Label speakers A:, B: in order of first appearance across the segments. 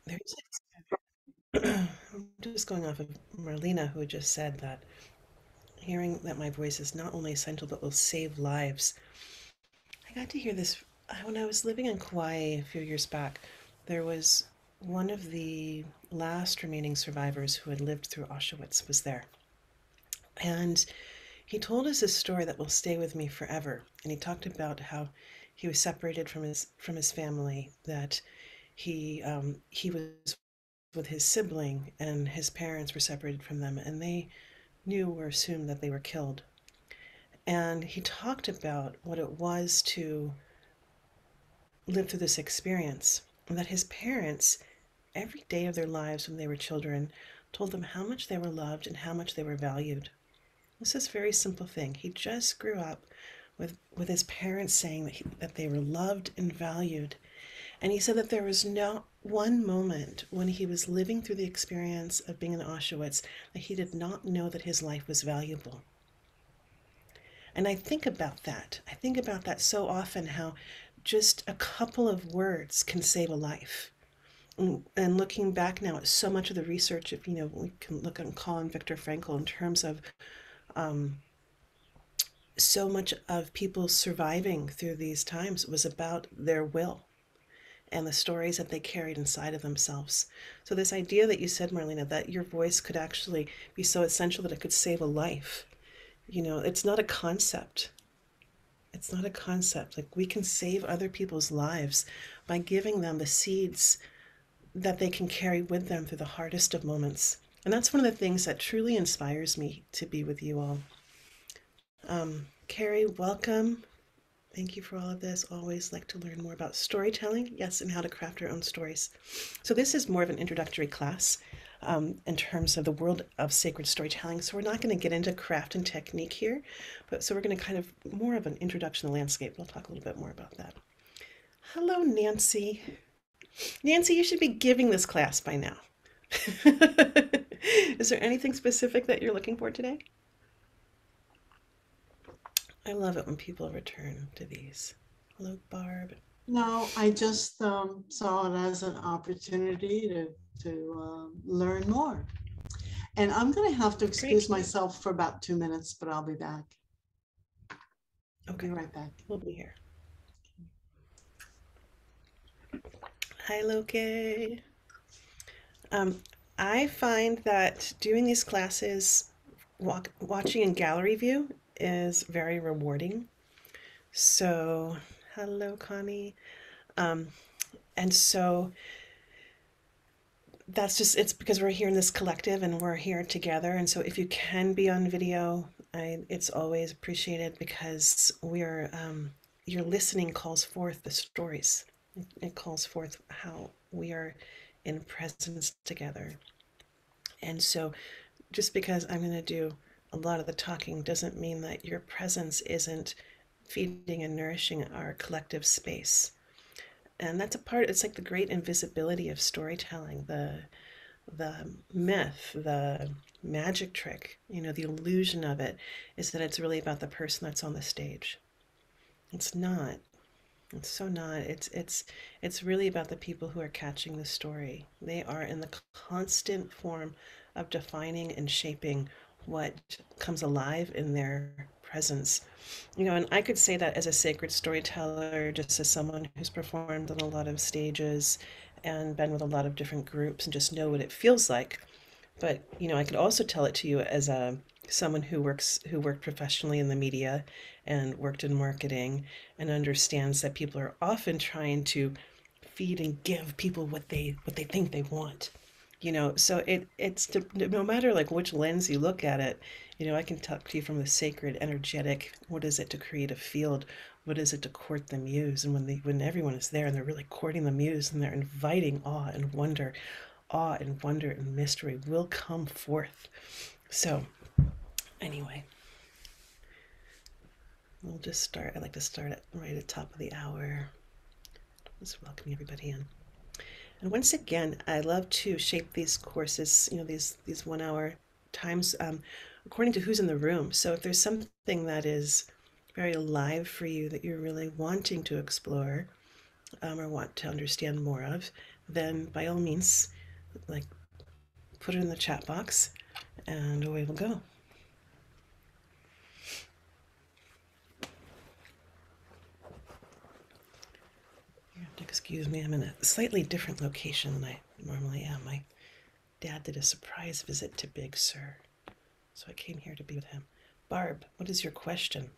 A: There's I'm just going off of Marlena, who just said that hearing that my voice is not only essential but will save lives. I got to hear this when I was living in Kauai a few years back. There was one of the last remaining survivors who had lived through Auschwitz was there. And he told us a story that will stay with me forever. And he talked about how he was separated from his family, that he was with his sibling and his parents were separated from them, and they knew or assumed that they were killed. And he talked about what it was to live through this experience, and that his parents, every day of their lives when they were children, told them how much they were loved and how much they were valued. This is a very simple thing. He just grew up with his parents saying that they were loved and valued. And he said that there was not one moment when he was living through the experience of being in Auschwitz that he did not know that his life was valuable. And I think about that. I think about that so often, how just a couple of words can save a life. And looking back now at so much of the research, if we can look on Colin Victor Frankl in terms of um, so much of people surviving through these times was about their will and the stories that they carried inside of themselves. So this idea that you said, Marlena, that your voice could actually be so essential that it could save a life, it's not a concept. It's not a concept. Like, we can save other people's lives by giving them the seeds that they can carry with them through the hardest of moments. And that's one of the things that truly inspires me to be with you all. Carrie, welcome. Thank you for all of this. Always like to learn more about storytelling, yes, and how to craft our own stories. So this is more of an introductory class in terms of the world of sacred storytelling. So we're not going to get into craft and technique here, but so we're going to kind of more of an introduction to landscape. We'll talk a little bit more about that. Hello, Nancy. Nancy, you should be giving this class by now. Is there anything specific that you're looking for today? I love it when people return to these. Hello, Barb.
B: No, I just saw it as an opportunity to learn more. And I'm going to have to
A: Great.
B: excuse myself for about 2 minutes, but I'll be back. I'll be
A: Okay,
B: right back.
A: we'll be here. Hi, Loki. Um, I find that doing these classes, watching in gallery view, is very rewarding. So, hello, Connie. Um, and so that's just, it's because we're here in this collective and we're here together. And so if you can be on video, it's always appreciated, because your listening calls forth the stories. It calls forth how we are in presence together. And so just because I'm going to do a lot of the talking doesn't mean that your presence isn't feeding and nourishing our collective space. And that's a part, it's like the great invisibility of storytelling, the myth, the magic trick, the illusion of it is that it's really about the person that's on the stage. It's not. It's so not. It's really about the people who are catching the story. They are in the constant form of defining and shaping what comes alive in their presence. And I could say that as a sacred storyteller, just as someone who's performed on a lot of stages and been with a lot of different groups and just know what it feels like. But, I could also tell it to you as a someone who worked professionally in the media and worked in marketing and understands that people are often trying to feed and give people what they think they want. So no matter like which lens you look at it, I can talk to you from the sacred, energetic. What is it to create a field? What is it to court the muse? And when everyone is there and they're really courting the muse and they're inviting awe and wonder and mystery will come forth. So anyway, we'll just start. I like to start right at the top of the hour. Just welcoming everybody in. And once again, I love to shape these courses, these 1 hour times according to who's in the room. So if there's something that is very alive for you that you're really wanting to explore or want to understand more of, then by all means, like, put it in the chat box and away we'll go. You have to excuse me, I'm in a slightly different location than I normally am. My dad did a surprise visit to Big Sur, so I came here to be with him. Barb, what is your question?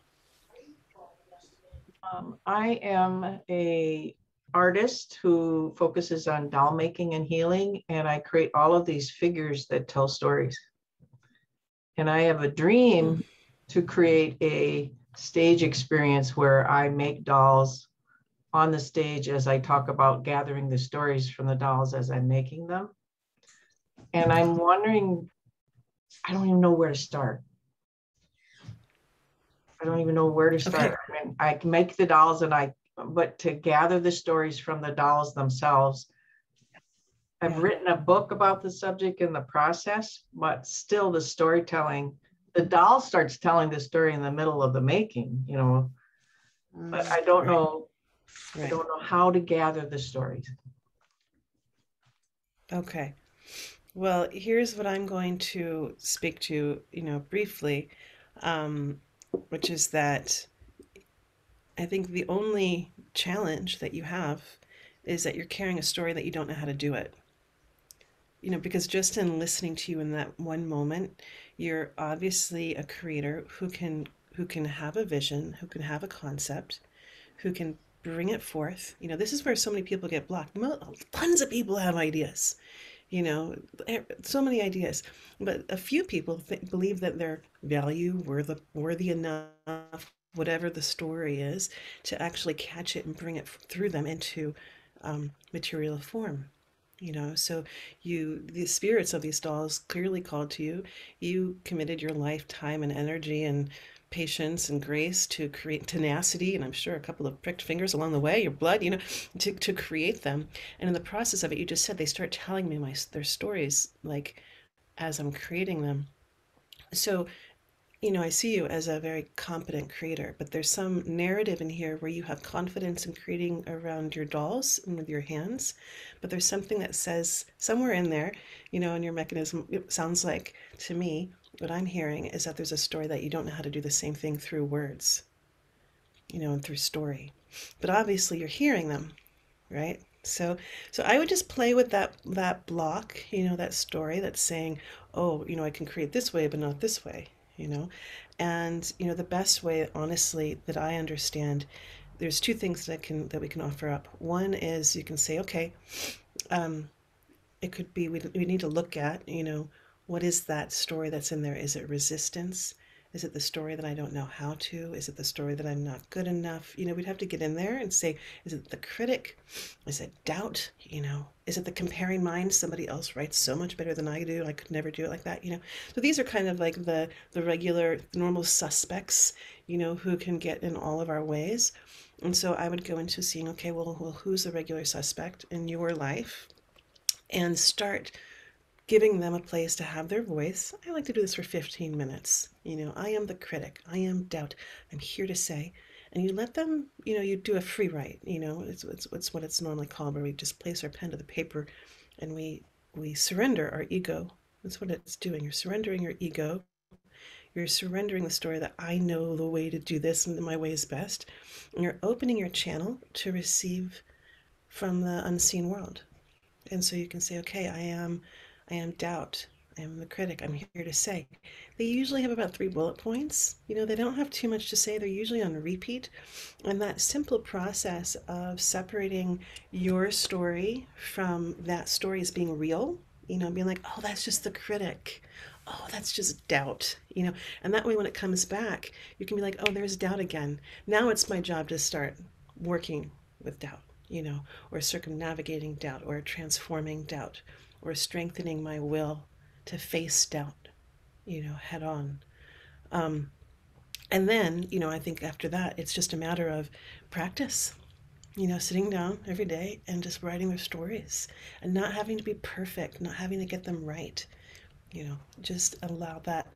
C: I am a artist who focuses on doll making and healing, and I create all of these figures that tell stories. And I have a dream to create a stage experience where I make dolls on the stage as I talk about gathering the stories from the dolls as I'm making them. And I'm wondering, I don't even know where to start. I don't even know where to start.
A: Okay.
C: I mean, I can make the dolls but to gather the stories from the dolls themselves. I've
A: Yeah.
C: written a book about the subject and the process, but still the storytelling, the doll starts telling the story in the middle of the making, but I don't
A: Right.
C: know, I
A: Right.
C: don't know how to gather the stories.
A: Okay. Well, here's what I'm going to speak to, briefly, um, which is that I think the only challenge that you have is that you're carrying a story that you don't know how to do it. Because just in listening to you in that one moment, you're obviously a creator who can have a vision, who can have a concept, who can bring it forth. This is where so many people get blocked. Tons of people have ideas, so many ideas, but a few people believe that their value worthy enough, whatever the story is, to actually catch it and bring it through them into material form. So the spirits of these dolls clearly called to you. You committed your life, time, and energy, and patience and grace to create tenacity, and I'm sure a couple of pricked fingers along the way, your blood, to create them. And in the process of it, you just said they start telling me their stories, like, as I'm creating them. So I see you as a very competent creator, but there's some narrative in here where you have confidence in creating around your dolls and with your hands. But there's something that says somewhere in there, in your mechanism, it sounds like to me, what I'm hearing is that there's a story that you don't know how to do the same thing through words, and through story. But obviously you're hearing them, right? So I would just play with that block, that story that's saying, oh, I can create this way, but not this way, you know. And the best way, honestly, that I understand, there's two things that we can offer up. One is you can say, okay, um, it could be we need to look at, what is that story that's in there? Is it resistance? Is it the story that I don't know how to? Is it the story that I'm not good enough? We'd have to get in there and say, is it the critic? Is it doubt? Is it the comparing mind? Somebody else writes so much better than I do. I could never do it like that. So these are kind of like the regular, normal suspects, who can get in all of our ways. And so I would go into seeing, okay, well, who's the regular suspect in your life? And start giving them a place to have their voice. I like to do this for 15 minutes. I am the critic. I am doubt. I'm here to say. And you let them, you do a free write. It's what it's normally called, where we just place our pen to the paper and we surrender our ego. That's what it's doing. You're surrendering your ego. You're surrendering the story that I know the way to do this and my way is best. And you're opening your channel to receive from the unseen world. And so you can say, okay, I am doubt. I am the critic. I'm here to say. They usually have about 3 bullet points. They don't have too much to say. They're usually on repeat. And that simple process of separating your story from that story as being real, being like, oh, that's just the critic. Oh, that's just doubt, and that way when it comes back, you can be like, oh, there's doubt again. Now it's my job to start working with doubt, or circumnavigating doubt, or transforming doubt, or strengthening my will to face doubt, head on. Um, and then, I think after that, it's just a matter of practice, sitting down every day and just writing their stories and not having to be perfect, not having to get them right. Just allow that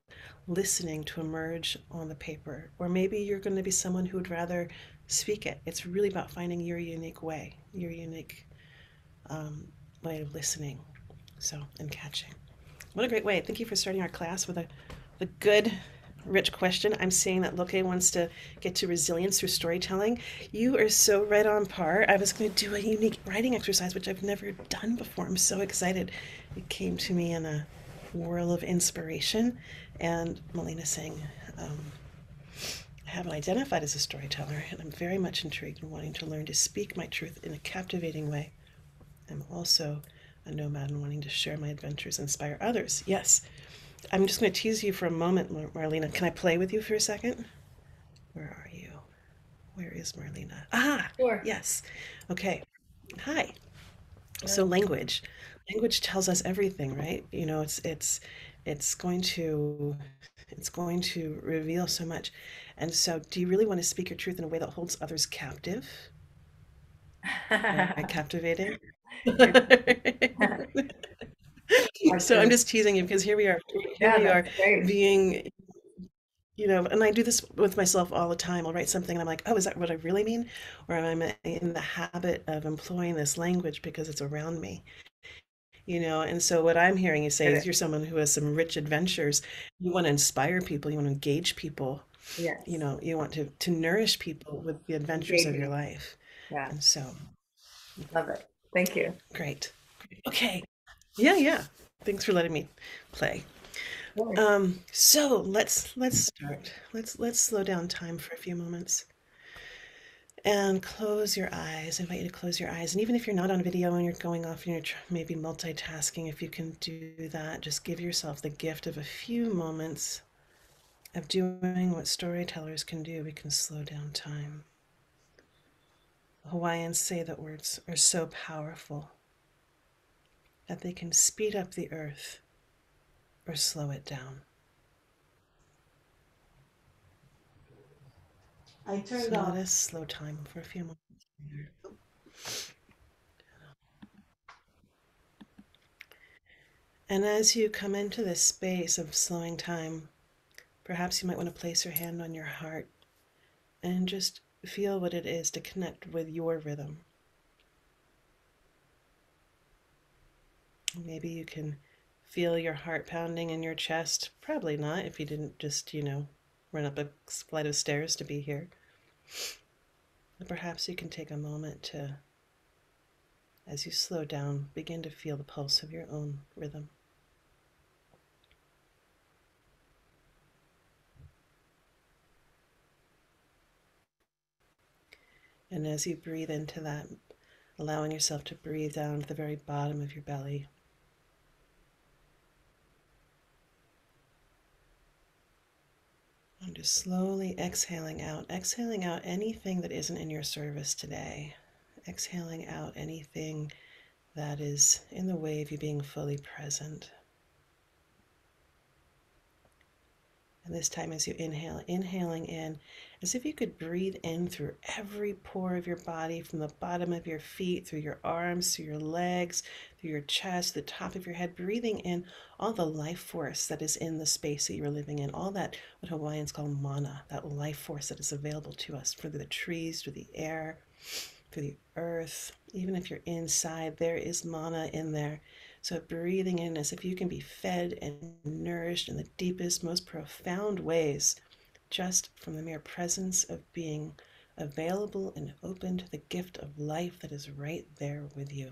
A: listening to emerge on the paper. Or maybe you're going to be someone who would rather speak it. It's really about finding your unique way, your unique way of listening, so, and catching. What a great way. Thank you for starting our class with a good, rich question. I'm seeing that Loke wants to get to resilience through storytelling. You are so right on par. I was going to do a unique writing exercise, which I've never done before. I'm so excited. It came to me in a whirl of inspiration. And Melina saying, I haven't identified as a storyteller, and I'm very much intrigued in wanting to learn to speak my truth in a captivating way. I'm also a nomad and wanting to share my adventures, inspire others. Yes. I'm just going to tease you for a moment, Marlena. Can I play with you for a second? Where are you? Where is Marlena? Ah,
D: Sure.
A: yes. Okay. Hi. So
D: Hello.
A: language tells us everything, right? You know, it's going to it's going to reveal so much. And so, do you really want to speak your truth in a way that holds others captive? Very captivating.
D: You're that's
A: So I'm
D: true.
A: just teasing you because here
D: Yeah,
A: we are
D: that's great.
A: being, and I do this with myself all the time. I'll write something and I'm like, oh, is that what I really mean? Or I'm in the habit of employing this language because it's around me, And so what I'm hearing you say
D: Get
A: is
D: it.
A: you're someone who has some rich adventures. You want to inspire people, you want to engage people,
D: Yes.
A: you want to nourish people with the adventures of your
D: Engaging.
A: life.
D: Yeah.
A: And so,
D: Love it. Thank you.
A: great. Okay. Yeah, yeah. Thanks for letting me play.
D: Sure.
A: So let's start. Let's slow down time for a few moments and close your eyes. I invite you to close your eyes. And even if you're not on video and you're going off and you're maybe multitasking, if you can do that, just give yourself the gift of a few moments of doing what storytellers can do. We can slow down time. Hawaiians say that words are so powerful that they can speed up the earth or slow it down.
B: I turned
A: So let
B: off.
A: us slow time for a few moments. And as you come into this space of slowing time, perhaps you might want to place your hand on your heart and just feel what it is to connect with your rhythm. Maybe you can feel your heart pounding in your chest. Probably not if you didn't just, run up a flight of stairs to be here. But perhaps you can take a moment to, as you slow down, begin to feel the pulse of your own rhythm. And as you breathe into that, allowing yourself to breathe down to the very bottom of your belly. And just slowly exhaling out anything that isn't in your service today. Exhaling out anything that is in the way of you being fully present. And this time, as you inhale, inhaling in, as if you could breathe in through every pore of your body, from the bottom of your feet, through your arms, through your legs, through your chest, the top of your head, breathing in all the life force that is in the space that you're living in, all that, what Hawaiians call mana, that life force that is available to us through the trees, through the air, through the earth. Even if you're inside, there is mana in there. So breathing in as if you can be fed and nourished in the deepest, most profound ways, just from the mere presence of being available and open to the gift of life that is right there with you.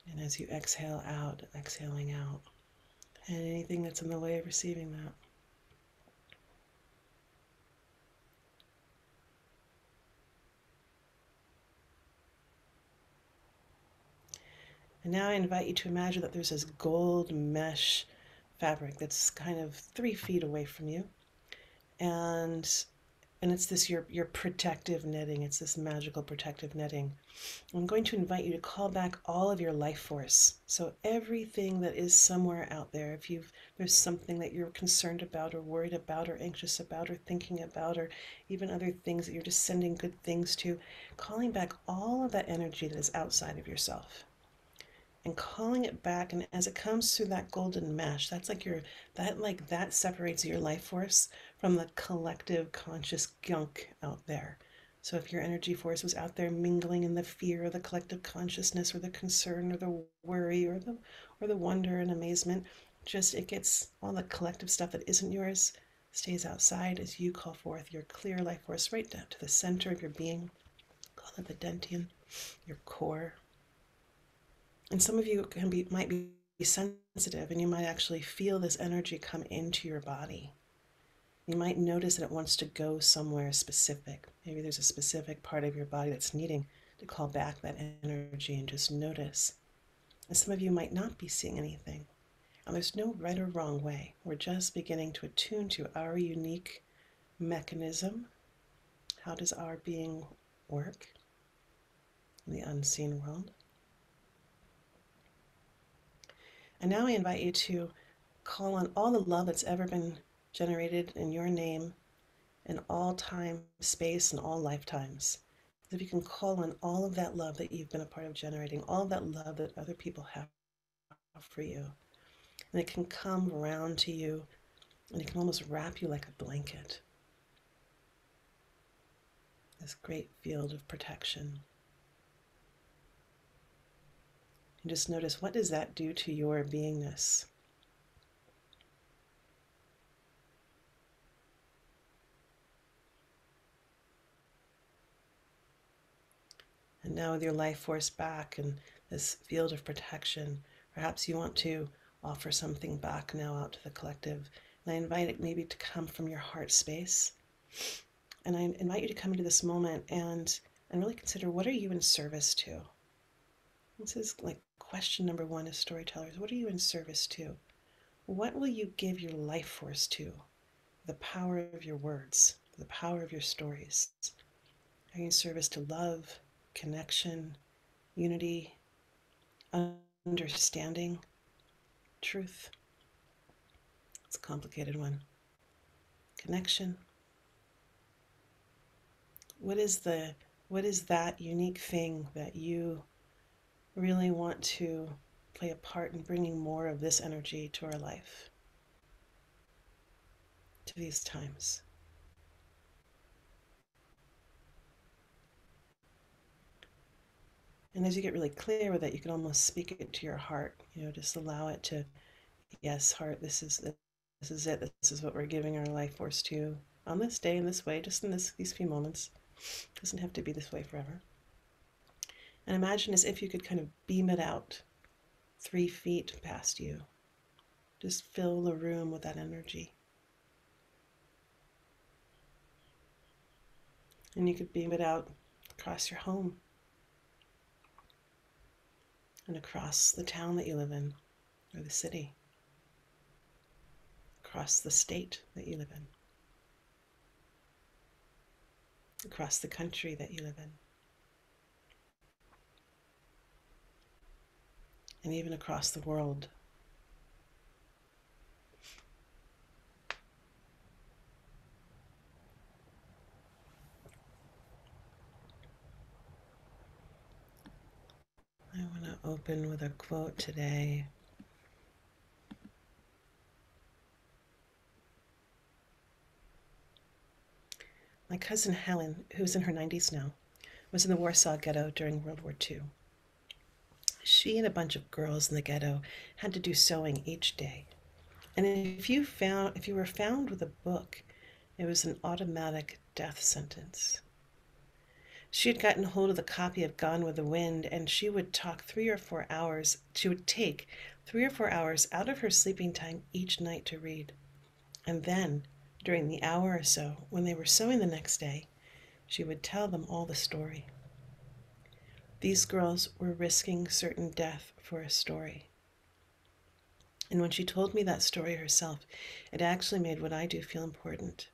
A: And as you exhale out, exhaling out, and anything that's in the way of receiving that. And now I invite you to imagine that there's this gold mesh fabric that's kind of 3 feet away from you. And it's this your protective netting. It's this magical protective netting. I'm going to invite you to call back all of your life force. So everything that is somewhere out there, if there's something that you're concerned about or worried about or anxious about or thinking about, or even other things that you're just sending good things to, calling back all of that energy that is outside of yourself and calling it back. And as it comes through that golden mesh, that's like that separates your life force from the collective conscious gunk out there. So if your energy force was out there mingling in the fear of the collective consciousness, or the concern, or the worry, or the wonder and amazement, just it gets all the collective stuff that isn't yours stays outside as you call forth your clear life force right down to the center of your being. Call it the Dentian, your core. And some of you might be sensitive, and you might actually feel this energy come into your body. You might notice that it wants to go somewhere specific. Maybe there's a specific part of your body that's needing to call back that energy, and just notice. And some of you might not be seeing anything. And there's no right or wrong way. We're just beginning to attune to our unique mechanism. How does our being work in the unseen world? And now I invite you to call on all the love that's ever been generated in your name in all time, space, and all lifetimes. If you can call on all of that love that you've been a part of generating, all of that love that other people have for you, and it can come around to you, and it can almost wrap you like a blanket. This great field of protection. And just notice, what does that do to your beingness? And now with your life force back and this field of protection, perhaps you want to offer something back now out to the collective. And I invite it maybe to come from your heart space. And I invite you to come into this moment and really consider, what are you in service to? This is like question number one as storytellers. What are you in service to? What will you give your life force to? The power of your words, the power of your stories. Are you in service to love, connection, unity, understanding, truth? It's a complicated one. Connection. What is that unique thing that you really want to play a part in bringing more of this energy to our life, to these times? And as you get really clear with it, you can almost speak it to your heart. Just allow it to, yes, heart, this is it. This is what we're giving our life force to on this day, in this way, just in these few moments. It doesn't have to be this way forever. And imagine as if you could kind of beam it out 3 feet past you. Just fill the room with that energy. And you could beam it out across your home, and across the town that you live in, or the city, across the state that you live in, across the country that you live in, and even across the world. I want to open with a quote today. My cousin Helen, who's in her 90s now, was in the Warsaw Ghetto during World War II. She and a bunch of girls in the ghetto had to do sewing each day. And if you were found with a book, it was an automatic death sentence. She had gotten hold of the copy of Gone with the Wind, and she would take 3 or 4 hours out of her sleeping time each night to read. And then, during the hour or so, when they were sewing the next day, she would tell them all the story. These girls were risking certain death for a story. And when she told me that story herself, it actually made what I do feel important.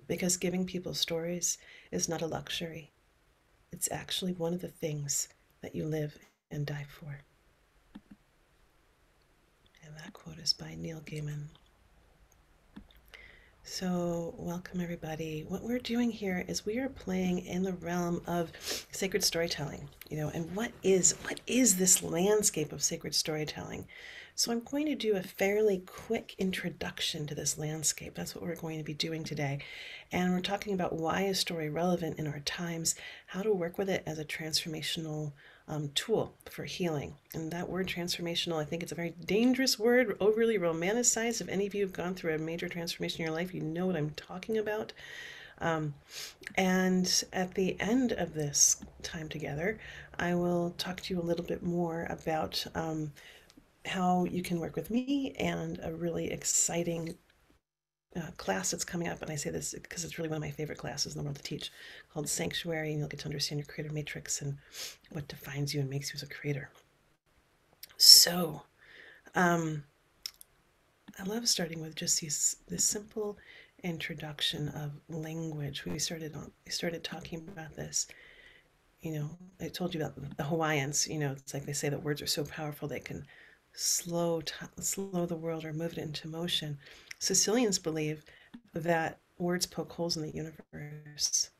A: Because giving people stories is not a luxury. It's actually one of the things that you live and die for. And that quote is by Neil Gaiman. So welcome everybody. What we're doing here is we are playing in the realm of sacred storytelling, and what is this landscape of sacred storytelling? So I'm going to do a fairly quick introduction to this landscape. That's what we're going to be doing today. And we're talking about why is story relevant in our times, how to work with it as a transformational tool for healing. And that word transformational, I think it's a very dangerous word, overly romanticized. If any of you have gone through a major transformation in your life, you know what I'm talking about. And at the end of this time together, I will talk to you a little bit more about how you can work with me and a really exciting class that's coming up. And I say this because it's really one of my favorite classes in the world to teach, called Sanctuary, and you'll get to understand your creative matrix and what defines you and makes you as a creator. So I love starting with just this simple introduction of language. We started talking about this. I told you about the Hawaiians. It's like they say that words are so powerful they can slow the world or move it into motion. Sicilians believe that words poke holes in the universe.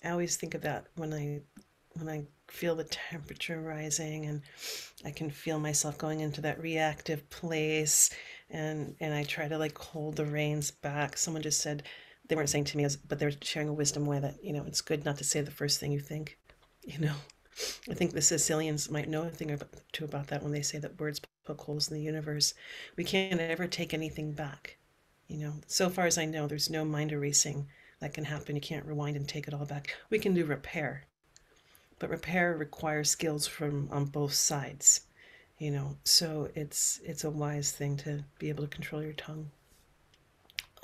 A: I always think of that when I feel the temperature rising and I can feel myself going into that reactive place, and I try to like hold the reins back. Someone just said, they weren't saying to me, but they're sharing a wisdom way that, it's good not to say the first thing you think. I think the Sicilians might know a thing or two about that when they say that words poke holes in the universe. We can't ever take anything back. So far as I know, there's no mind erasing that can happen. You can't rewind and take it all back. We can do repair, but repair requires skills from on both sides. So it's a wise thing to be able to control your tongue.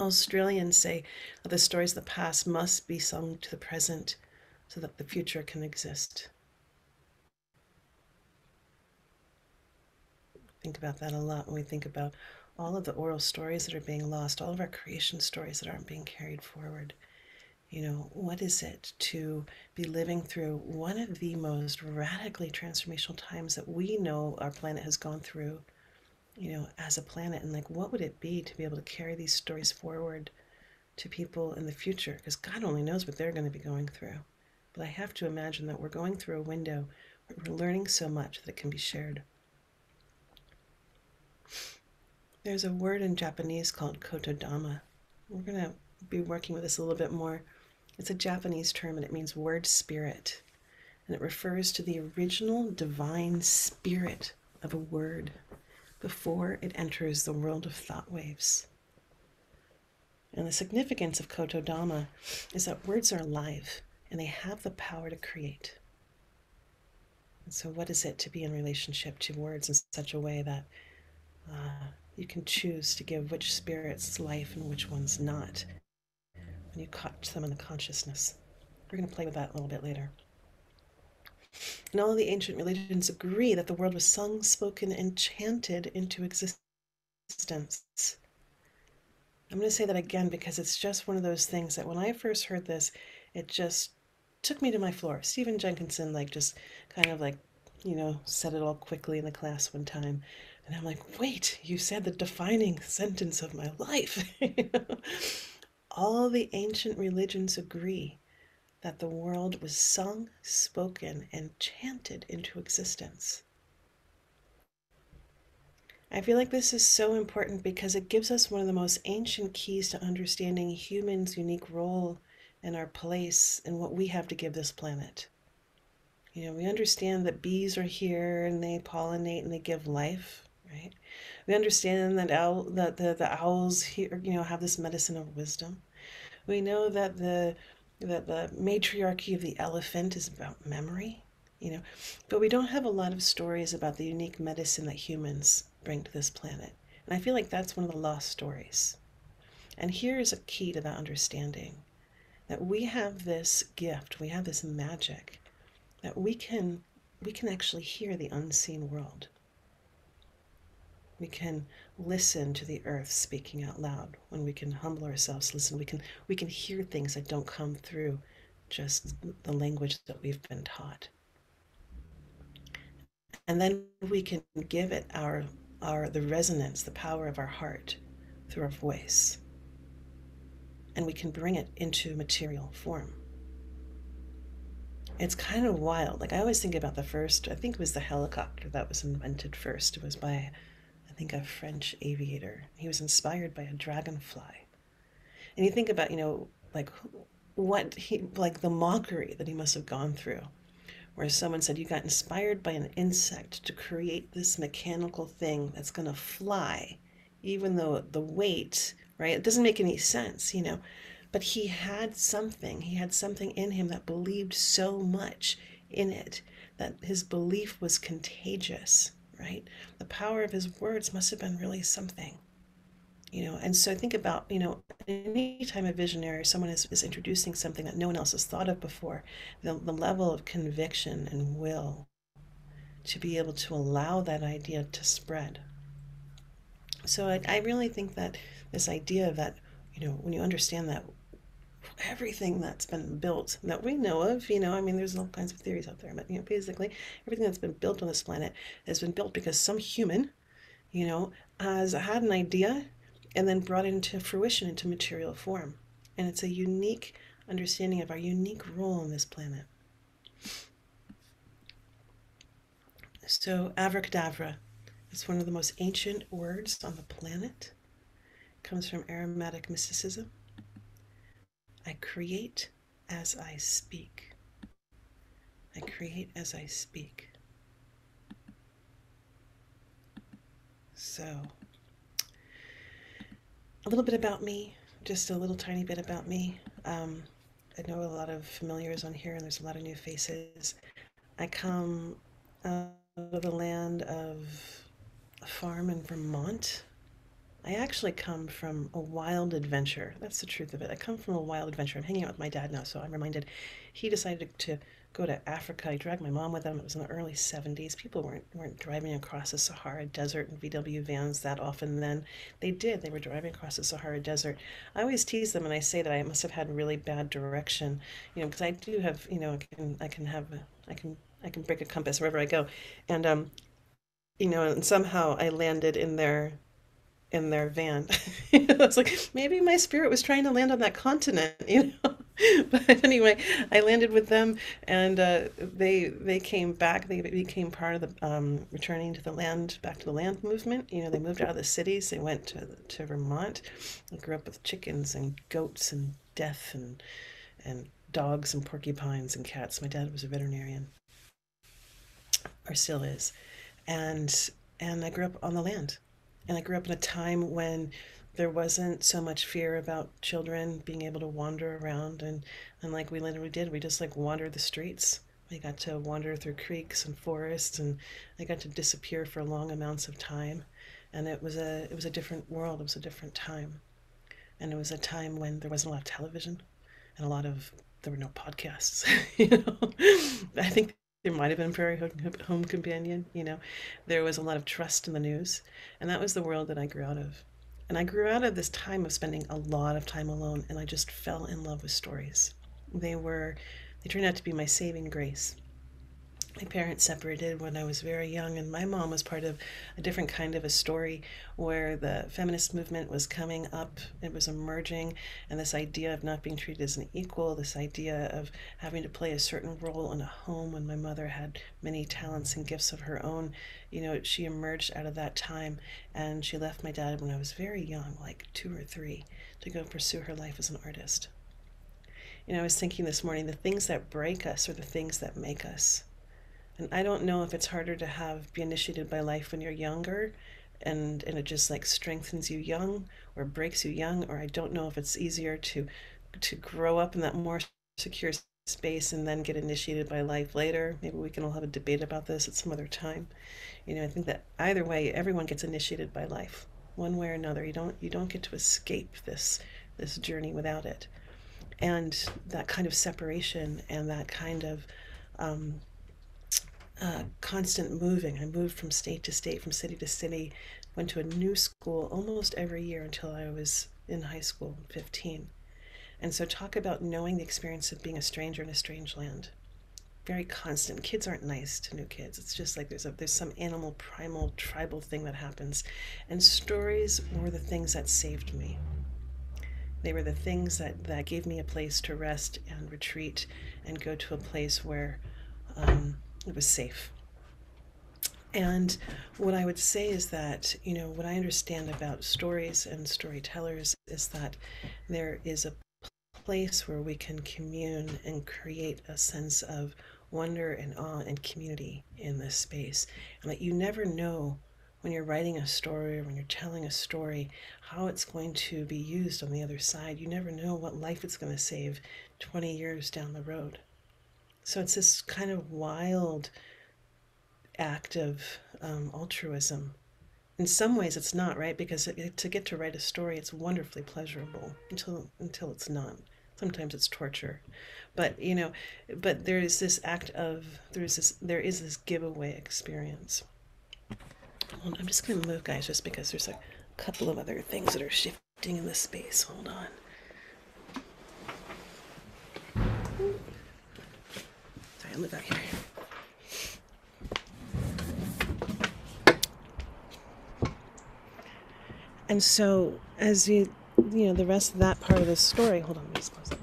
A: Australians say that the stories of the past must be sung to the present so that the future can exist. Think about that a lot when we think about all of the oral stories that are being lost, all of our creation stories that aren't being carried forward. What is it to be living through one of the most radically transformational times that we know our planet has gone through, as a planet? And like, what would it be to be able to carry these stories forward to people in the future? Because God only knows what they're going to be going through. But I have to imagine that we're going through a window where we're learning so much that it can be shared. There's a word in Japanese called kotodama. We're going to be working with this a little bit more. It's a Japanese term and it means word spirit. And it refers to the original divine spirit of a word before it enters the world of thought waves. And the significance of kotodama is that words are alive and they have the power to create. And so what is it to be in relationship to words in such a way that you can choose to give which spirits life and which ones not when you catch them in the consciousness? We're going to play with that a little bit later. And all of the ancient religions agree that the world was sung, spoken, and chanted into existence. I'm going to say that again because it's just one of those things that when I first heard this, it just took me to my floor. Stephen Jenkinson just kind of said it all quickly in the class one time. And I'm like, wait, you said the defining sentence of my life. All the ancient religions agree that the world was sung, spoken, and chanted into existence. I feel like this is so important because it gives us one of the most ancient keys to understanding humans' unique role and our place and what we have to give this planet. We understand that bees are here and they pollinate and they give life, right? We understand that the owls here, have this medicine of wisdom. We know that the matriarchy of the elephant is about memory, but we don't have a lot of stories about the unique medicine that humans bring to this planet. And I feel like that's one of the lost stories. And here is a key to that understanding, that we have this gift, we have this magic, that we can actually hear the unseen world. We can listen to the earth speaking out loud. When we can humble ourselves, listen, we can hear things that don't come through just the language that we've been taught. And then we can give it the resonance, the power of our heart through our voice. And we can bring it into material form. it's kind of wild. Like I always think about the first, I think it was the helicopter that was invented first. It was by, I think, a French aviator. He was inspired by a dragonfly. And you think about, like what he, like the mockery that he must have gone through, where someone said, you got inspired by an insect to create this mechanical thing that's going to fly, even though the weight, right? It doesn't make any sense. But he had something in him that believed so much in it that his belief was contagious, right? The power of his words must have been really something. And so I think about, anytime a visionary or someone is introducing something that no one else has thought of before, the level of conviction and will to be able to allow that idea to spread. So I really think that this idea that, when you understand that everything that's been built that we know of, there's all kinds of theories out there, but, basically everything that's been built on this planet has been built because some human, has had an idea and then brought it into fruition, into material form. And it's a unique understanding of our unique role on this planet. So, abracadabra is one of the most ancient words on the planet. It comes from Aromatic mysticism. I create as I speak. I create as I speak. So, a little bit about me, just a little tiny bit about me. I know a lot of familiars on here, and there's a lot of new faces. I come out of the land of a farm in Vermont. I actually come from a wild adventure. That's the truth of it. I come from a wild adventure. I'm hanging out with my dad now, so I'm reminded he decided to go to Africa. He dragged my mom with him. It was in the early 70s. People weren't driving across the Sahara Desert in VW vans that often then. They did. They were driving across the Sahara Desert. I always tease them and I say that I must have had really bad direction, because I do have, I can break a compass wherever I go. And and somehow I landed in their van. It's like maybe my spirit was trying to land on that continent. But anyway, I landed with them, and they came back. They became part of the returning to the land, back to the land movement. They moved out of the cities. They went to Vermont. They grew up with chickens and goats and death and dogs and porcupines and cats. My dad was a veterinarian, or still is, and I grew up on the land. And I grew up in a time when there wasn't so much fear about children being able to wander around, and like we literally did. We just like wandered the streets. We got to wander through creeks and forests, and I got to disappear for long amounts of time. And it was a different world. It was a different time. And it was a time when there wasn't a lot of television and there were no podcasts. I think there might have been Prairie Home Companion. There was a lot of trust in the news, and that was the world that I grew out of. And I grew out of this time of spending a lot of time alone, and I just fell in love with stories. They turned out to be my saving grace. My parents separated when I was very young, and my mom was part of a different kind of a story where the feminist movement was coming up, it was emerging, and this idea of not being treated as an equal, this idea of having to play a certain role in a home when my mother had many talents and gifts of her own. She emerged out of that time, and she left my dad when I was very young, like 2 or 3, to go pursue her life as an artist. I was thinking this morning, the things that break us are the things that make us. And I don't know if it's harder to be initiated by life when you're younger and it just like strengthens you young or breaks you young, or I don't know if it's easier to grow up in that more secure space and then get initiated by life later. Maybe we can all have a debate about this at some other time. I think that either way, everyone gets initiated by life, one way or another. You don't get to escape this journey without it. And that kind of separation and that kind of constant moving. I moved from state to state, from city to city, went to a new school almost every year until I was in high school, 15. And so talk about knowing the experience of being a stranger in a strange land. Very constant. Kids aren't nice to new kids. It's just like there's some animal, primal, tribal thing that happens. And stories were the things that saved me. They were the things that gave me a place to rest and retreat and go to a place where it was safe. And what I would say is that, what I understand about stories and storytellers is that there is a place where we can commune and create a sense of wonder and awe and community in this space. And that you never know when you're writing a story or when you're telling a story how it's going to be used on the other side. You never know what life it's going to save 20 years down the road. So it's this kind of wild act of altruism. In some ways, it's not, right? Because to get to write a story, it's wonderfully pleasurable until it's not. Sometimes it's torture, but but there is this act of there is this giveaway experience. Hold on, I'm just going to move, guys, just because there's a couple of other things that are shifting in the space. Hold on. Sorry, I'll move out here. And so, as the rest of that part of the story, hold on, let me just close that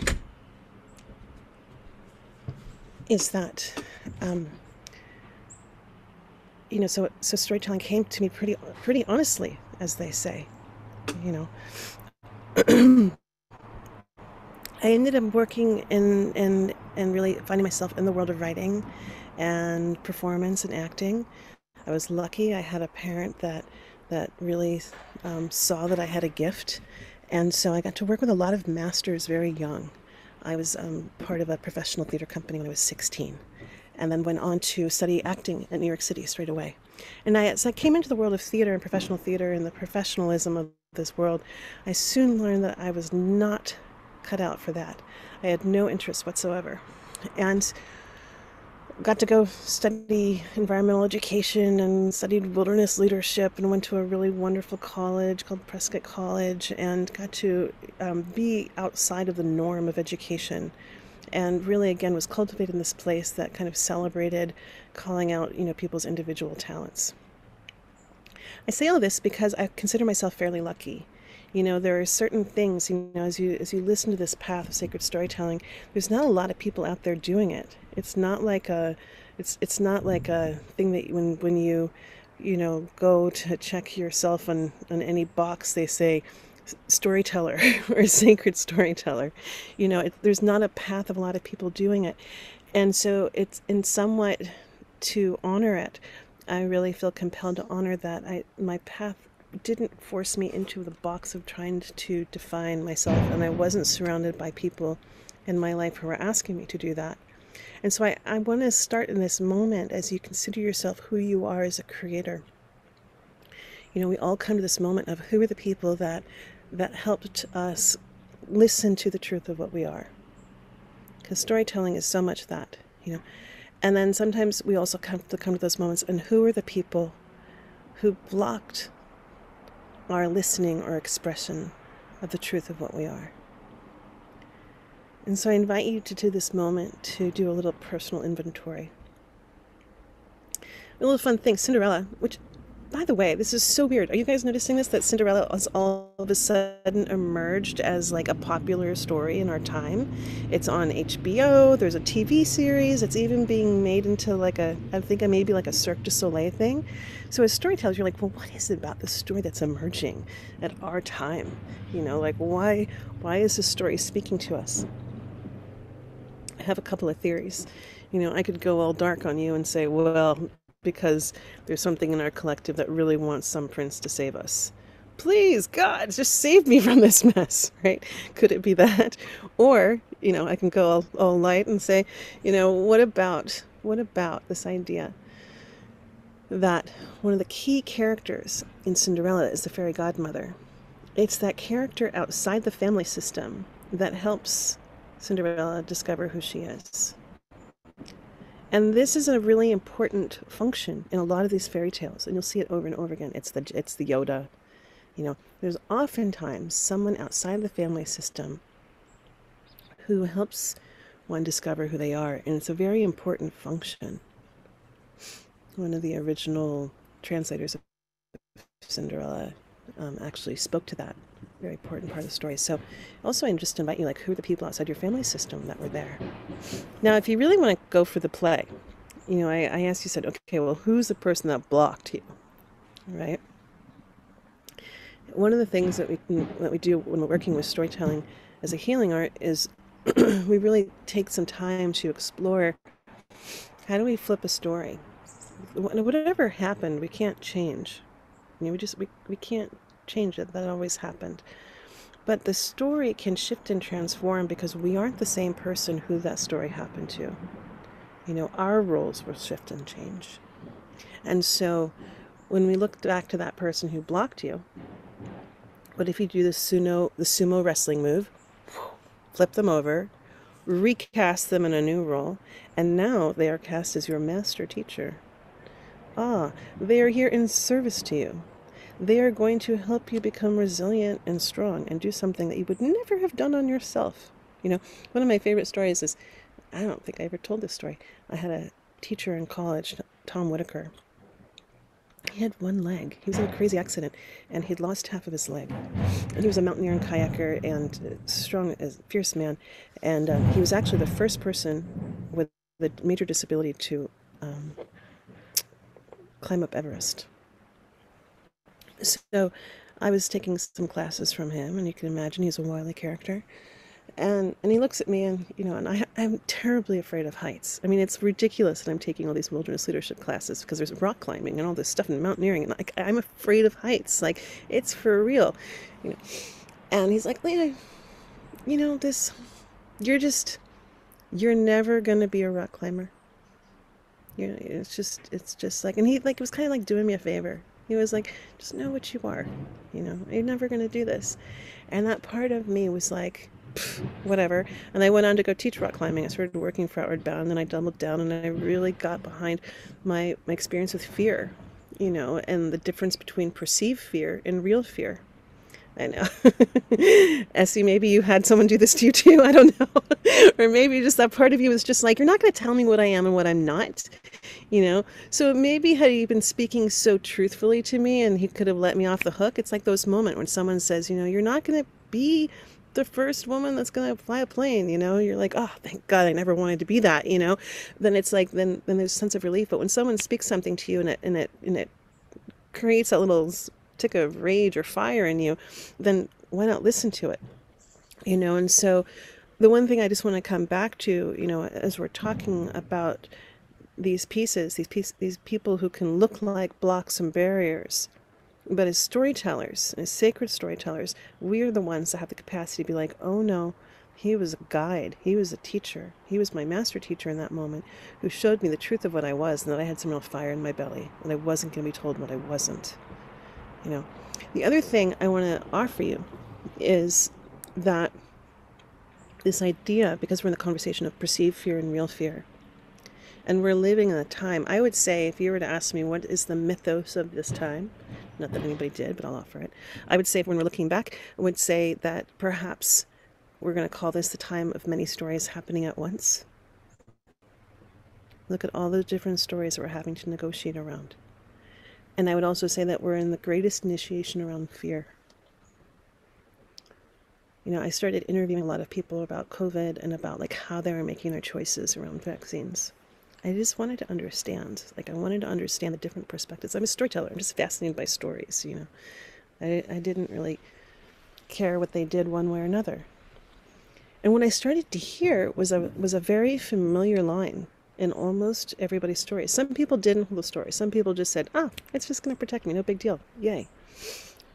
A: door. Is that, so storytelling came to me pretty honestly, as they say, I ended up working and really finding myself in the world of writing and performance and acting. I was lucky. I had a parent that really saw that I had a gift. And so I got to work with a lot of masters very young. I was part of a professional theater company when I was 16, and then went on to study acting at New York City straight away. And as I came into the world of theater and professional theater and the professionalism of this world, I soon learned that I was not cut out for that. I had no interest whatsoever. And got to go study environmental education and studied wilderness leadership and went to a really wonderful college called Prescott College and got to be outside of the norm of education, and really again was cultivated in this place that kind of celebrated calling out people's individual talents. I say all this because I consider myself fairly lucky. There are certain things, as you listen to this path of sacred storytelling, there's not a lot of people out there doing it. It's not like a thing that when you go to check yourself on any box, they say storyteller or sacred storyteller. There's not a path of a lot of people doing it. And so it's in somewhat to honor it. I really feel compelled to honor that my path didn't force me into the box of trying to define myself, and I wasn't surrounded by people in my life who were asking me to do that. And so I want to start in this moment as you consider yourself who you are as a creator. We all come to this moment of who are the people that helped us listen to the truth of what we are. Because storytelling is so much that, And then sometimes we also come to those moments, and who are the people who blocked our listening or expression of the truth of what we are. And so I invite you to do this moment to do a little personal inventory. A little fun thing, Cinderella, which, by the way, this is so weird. Are you guys noticing this? That Cinderella has all of a sudden emerged as like a popular story in our time. It's on HBO. There's a TV series. It's even being made into I think maybe like a Cirque du Soleil thing. So as storytellers, you're like, well, what is it about this story that's emerging at our time? Why is this story speaking to us? I have a couple of theories. I could go all dark on you and say, well, because there's something in our collective that really wants some prince to save us. Please, God, just save me from this mess, right? Could it be that? Or, I can go all light and say, what about this idea that one of the key characters in Cinderella is the Fairy Godmother? It's that character outside the family system that helps Cinderella discover who she is. And this is a really important function in a lot of these fairy tales, and you'll see it over and over again. It's the Yoda. There's oftentimes someone outside the family system who helps one discover who they are, and it's a very important function. One of the original translators of Cinderella actually spoke to that very important part of the story. So also I just invite you, like, who are the people outside your family system that were there? Now, if you really want to go for the play, I asked you, said, okay, well, who's the person that blocked you, right? One of the things that we do when we're working with storytelling as a healing art is we really take some time to explore, how do we flip a story? Whatever happened, we can't change. We can't change it. That always happened. But the story can shift and transform because we aren't the same person who that story happened to. Our roles will shift and change. And so when we look back to that person who blocked you, what if you do the sumo wrestling move, flip them over, recast them in a new role, and now they are cast as your master teacher. They are here in service to you. They are going to help you become resilient and strong and do something that you would never have done on yourself. One of my favorite stories is, I don't think I ever told this story. I had a teacher in college, Tom Whitaker. He had one leg. He was in a crazy accident, and he'd lost half of his leg. And he was a mountaineer and kayaker and strong, fierce man. And he was actually the first person with a major disability to climb up Everest. So I was taking some classes from him, and you can imagine he's a wily character. And he looks at me, and I'm terribly afraid of heights. I mean, it's ridiculous that I'm taking all these wilderness leadership classes because there's rock climbing and all this stuff and mountaineering, and I'm afraid of heights. Like, it's for real, And he's like, Leah, you're never gonna be a rock climber. It's just like, and he was kind of like doing me a favor. He was like, just know what you are, you're never going to do this. And that part of me was like, whatever. And I went on to go teach rock climbing. I started working for Outward Bound, and I doubled down, and I really got behind my experience with fear, and the difference between perceived fear and real fear. I know. Essie, maybe you had someone do this to you too. I don't know. Or maybe just that part of you was just like, you're not going to tell me what I am and what I'm not. So maybe had he been speaking so truthfully to me and he could have let me off the hook. It's like those moments when someone says, you're not going to be the first woman that's going to fly a plane. You're like, oh, thank God, I never wanted to be that. Then it's like, then there's a sense of relief. But when someone speaks something to you and it creates that little tick of rage or fire in you, then why not listen to it? And so the one thing I just want to come back to, as we're talking about these pieces, these people who can look like blocks and barriers, but as storytellers, as sacred storytellers, we are the ones that have the capacity to be like, oh no, he was a guide, he was a teacher, he was my master teacher in that moment, who showed me the truth of what I was, and that I had some real fire in my belly, and I wasn't going to be told what I wasn't. The other thing I want to offer you is that this idea, because we're in the conversation of perceived fear and real fear, and we're living in a time, I would say, if you were to ask me what is the mythos of this time, not that anybody did, but I'll offer it, I would say, when we're looking back, I would say that perhaps we're going to call this the time of many stories happening at once. Look at all the different stories that we're having to negotiate around. And I would also say that we're in the greatest initiation around fear. I started interviewing a lot of people about COVID and about how they were making their choices around vaccines. I just wanted to understand. I wanted to understand the different perspectives. I'm a storyteller. I'm just fascinated by stories, I didn't really care what they did one way or another. And what I started to hear was a very familiar line in almost everybody's story. Some people didn't hold the story. Some people just said, it's just going to protect me. No big deal. Yay.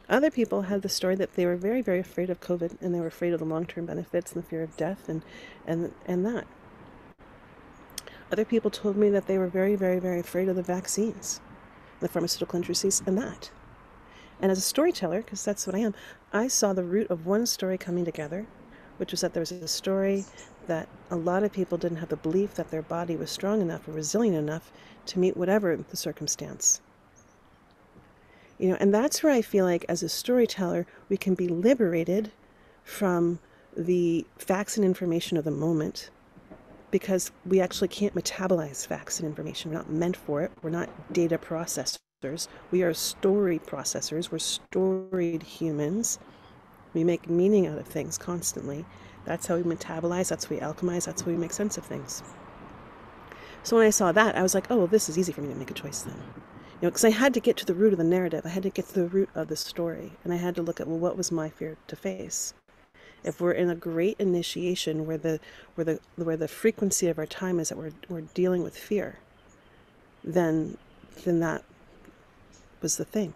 A: Other people had the story that they were very, very afraid of COVID, and they were afraid of the long-term benefits and the fear of death and that. Other people told me that they were very, very, very afraid of the vaccines, the pharmaceutical industries, and that. And as a storyteller, because that's what I am, I saw the root of one story coming together, which was that there was a story that a lot of people didn't have the belief that their body was strong enough or resilient enough to meet whatever the circumstance. And that's where I feel like as a storyteller, we can be liberated from the facts and information of the moment, because we actually can't metabolize facts and information. We're not meant for it. We're not data processors. We are story processors. We're storied humans. We make meaning out of things constantly. That's how we metabolize. That's how we alchemize. That's how we make sense of things. So when I saw that, I was like, oh, well, this is easy for me to make a choice then. Because I had to get to the root of the narrative. I had to get to the root of the story. And I had to look at, well, what was my fear to face? If we're in a great initiation where the frequency of our time is that we're dealing with fear, then that was the thing.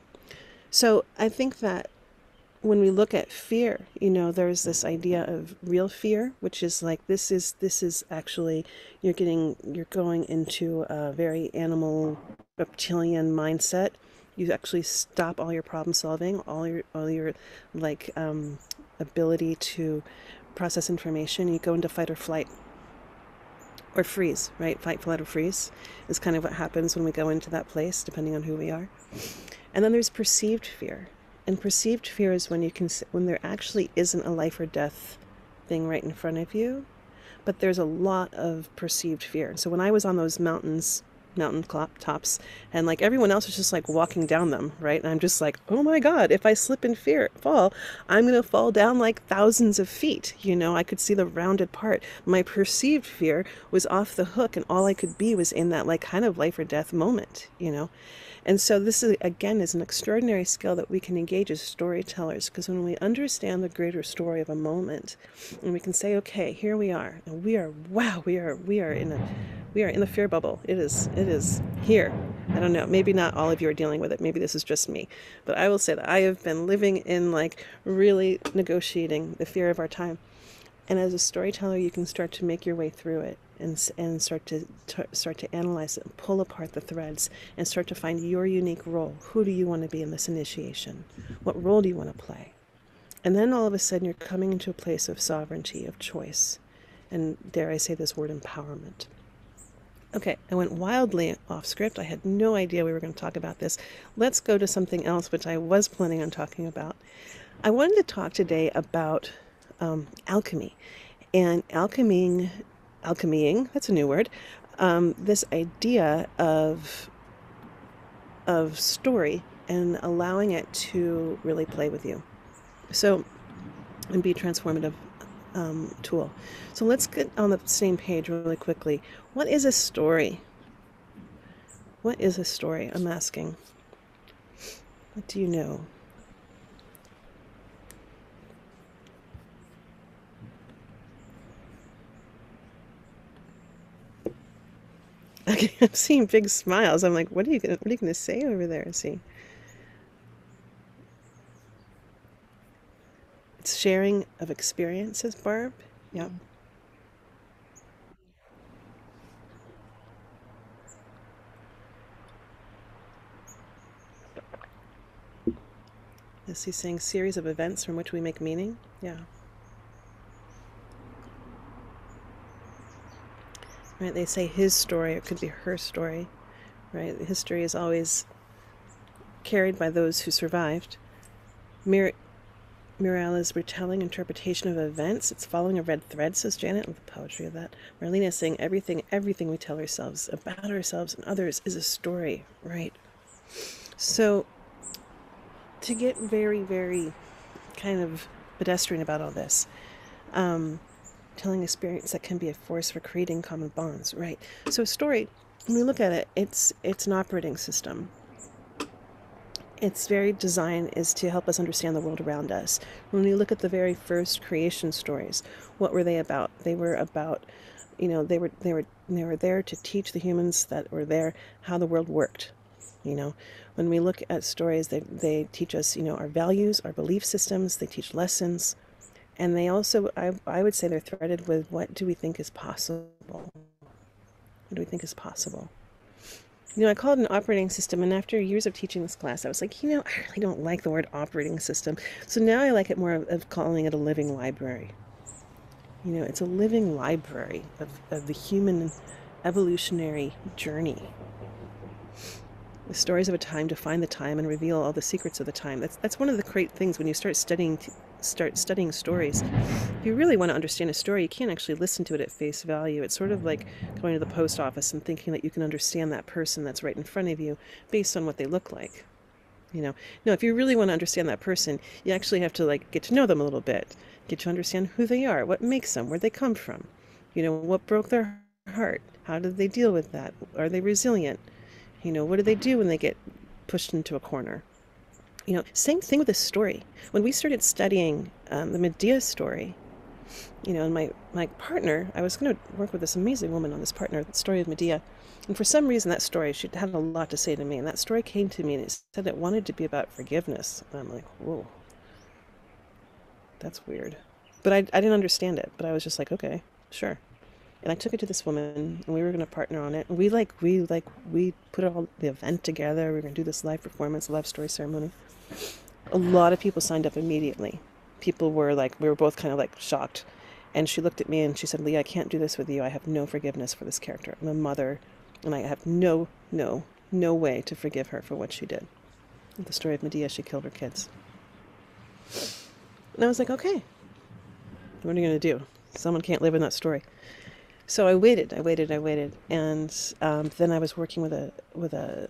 A: So I think that when we look at fear, there's this idea of real fear, which is like, this is actually, you're going into a very animal reptilian mindset. You actually stop all your problem solving, all your like ability to process information. You go into fight or flight or freeze, right? Fight, flight, or freeze is kind of what happens when we go into that place, depending on who we are. And then there's perceived fear. And perceived fear is when there actually isn't a life or death thing right in front of you, but there's a lot of perceived fear. So when I was on those mountain tops, and like everyone else was just like walking down them, right? And I'm just like, oh my God, if I slip and fall, I'm going to fall down like thousands of feet. I could see the rounded part. My perceived fear was off the hook, and all I could be was in that like kind of life or death moment, And so this is, again, is an extraordinary skill that we can engage as storytellers, because when we understand the greater story of a moment, and we can say, okay, here we are, and we are in the fear bubble. It is here. I don't know, maybe not all of you are dealing with it. Maybe this is just me. But I will say that I have been living in like really negotiating the fear of our time. And as a storyteller, you can start to make your way through it and start to analyze it and pull apart the threads and start to find your unique role. Who do you want to be in this initiation? What role do you want to play? And then all of a sudden you're coming into a place of sovereignty, of choice, and dare I say this word, empowerment. Okay, I went wildly off script. I had no idea we were going to talk about this. Let's go to something else which I was planning on talking about. I wanted to talk today about alchemy, and alchemying, that's a new word, this idea of story and allowing it to really play with you. So, and be a transformative tool. So let's get on the same page really quickly. What is a story? What is a story? I'm asking. What do you know? Okay, I'm seeing big smiles. I'm like, what are you gonna say over there? See, it's sharing of experiences, Barb. Yep. Yes, he's saying series of events from which we make meaning. Yeah. Right, they say his story, it could be her story, right? History is always carried by those who survived. Mirella's retelling interpretation of events. It's following a red thread, says Janet, with the poetry of that. Marlena is saying everything we tell ourselves about ourselves and others is a story, right? So to get very, very kind of pedestrian about all this, telling experience that can be a force for creating common bonds, right? So a story, when we look at it, it's an operating system. Its very design is to help us understand the world around us. When we look at the very first creation stories, what were they about? They were about, they were there to teach the humans that were there how the world worked. When we look at stories, they teach us, our values, our belief systems. They teach lessons. And they also, I would say they're threaded with what do we think is possible? What do we think is possible? I call it an operating system, and after years of teaching this class, I was like, I really don't like the word operating system. So now I like it more of calling it a living library. It's a living library of the human evolutionary journey. The stories of a time define the time and reveal all the secrets of the time. That's one of the great things when you start studying start studying stories, if you really want to understand a story, you can't actually listen to it at face value. It's sort of like going to the post office and thinking that you can understand that person that's right in front of you based on what they look like. No, if you really want to understand that person, you actually have to like get to know them a little bit, get to understand who they are, what makes them, where they come from, what broke their heart, how did they deal with that, are they resilient, what do they do when they get pushed into a corner. Same thing with a story. When we started studying the Medea story, and my partner, I was going to work with this amazing woman on this partner, the story of Medea. And for some reason, that story, she had a lot to say to me. And that story came to me and it said it wanted to be about forgiveness. And I'm like, whoa, that's weird. But I didn't understand it. But I was just like, okay, sure. And I took it to this woman, and we were going to partner on it. And we put all the event together. We were going to do this live performance, live story ceremony. A lot of people signed up immediately. People were like, we were both kind of like shocked. And she looked at me and she said, Leah, I can't do this with you. I have no forgiveness for this character. I'm a mother, and I have no way to forgive her for what she did. In the story of Medea, she killed her kids. And I was like, okay, what are you going to do? Someone can't live in that story. So I waited. And then I was working with a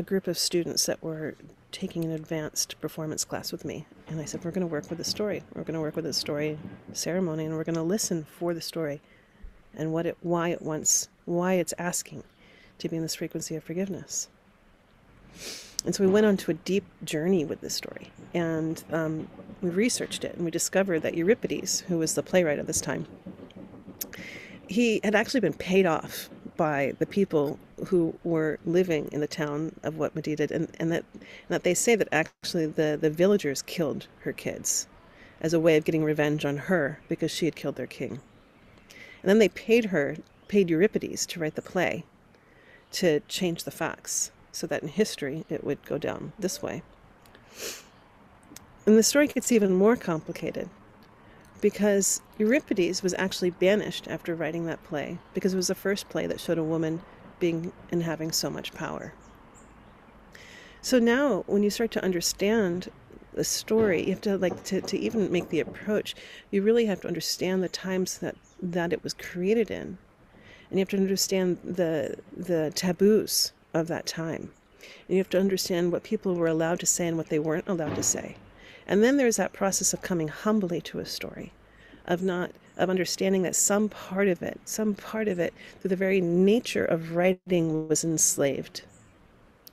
A: group of students that were taking an advanced performance class with me. And I said, we're going to work with the story. We're going to work with the story ceremony, and we're going to listen for the story and why it's asking to be in this frequency of forgiveness. And so we went on to a deep journey with this story, and we researched it, and we discovered that Euripides, who was the playwright at this time, he had actually been paid off by the people who were living in the town of what Medea did, and that they say that actually the villagers killed her kids as a way of getting revenge on her because she had killed their king. And then they paid Euripides to write the play to change the facts so that in history it would go down this way. And the story gets even more complicated, because Euripides was actually banished after writing that play because it was the first play that showed a woman being and having so much power. So now when you start to understand the story, you have to to even make the approach, you really have to understand the times that it was created in. And you have to understand the taboos of that time. And you have to understand what people were allowed to say and what they weren't allowed to say. And then there's that process of coming humbly to a story, of understanding that some part of it, through the very nature of writing, was enslaved.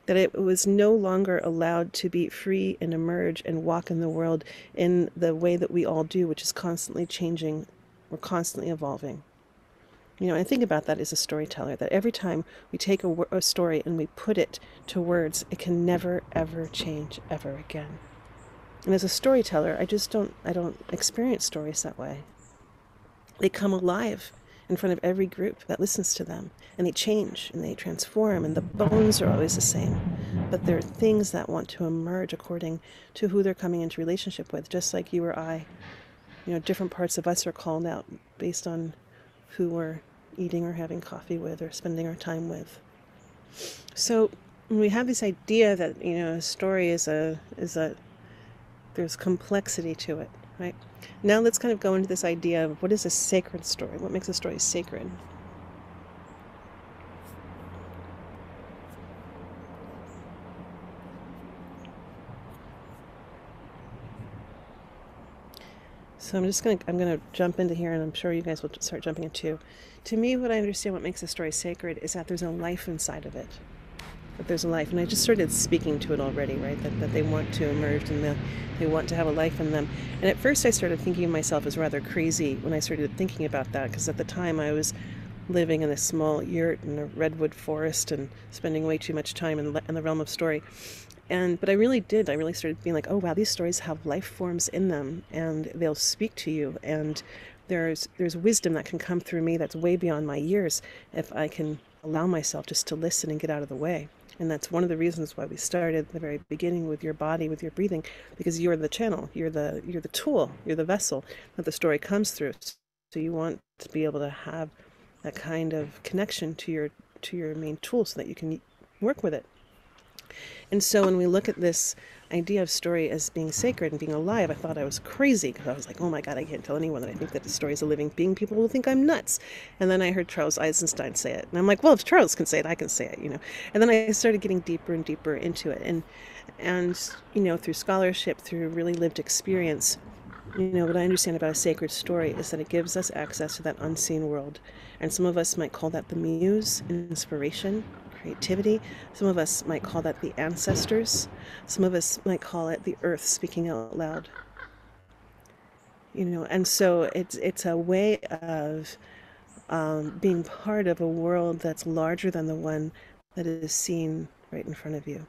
A: That it was no longer allowed to be free and emerge and walk in the world in the way that we all do, which is constantly changing. We're constantly evolving. I think about that as a storyteller, that every time we take a story and we put it to words, it can never, ever change ever again. And as a storyteller, I don't experience stories that way. They come alive in front of every group that listens to them, and they change and they transform, and the bones are always the same. But there are things that want to emerge according to who they're coming into relationship with, just like you or I. Different parts of us are called out based on who we're eating or having coffee with or spending our time with. So when we have this idea that, a story there's complexity to it, right? Now let's kind of go into this idea of what is a sacred story? What makes a story sacred? So I'm going to jump into here, and I'm sure you guys will start jumping in too. To me, what I understand what makes a story sacred is that there's a life inside of it. That there's a life. And I just started speaking to it already, right? That they want to emerge and they want to have a life in them. And at first I started thinking of myself as rather crazy when I started thinking about that, because at the time I was living in a small yurt in a redwood forest and spending way too much time in the realm of story. But I really started being like, oh wow, these stories have life forms in them, and they'll speak to you, and there's wisdom that can come through me that's way beyond my years if I can allow myself just to listen and get out of the way. And that's one of the reasons why we started at the very beginning with your body, with your breathing, because you're the channel, you're the tool, you're the vessel that the story comes through. So you want to be able to have that kind of connection to your main tool so that you can work with it. And so when we look at this idea of story as being sacred and being alive, I thought I was crazy, because I was like, oh my God, I can't tell anyone that I think that the story is a living being. People will think I'm nuts. And then I heard Charles Eisenstein say it. And I'm like, well, if Charles can say it, I can say it, you know. And then I started getting deeper and deeper into it. And you know, through scholarship, through really lived experience, you know, what I understand about a sacred story is that it gives us access to that unseen world. And some of us might call that the muse, inspiration, creativity. Some of us might call that the ancestors. Some of us might call it the earth speaking out loud. You know, and so it's a way of being part of a world that's larger than the one that is seen right in front of you.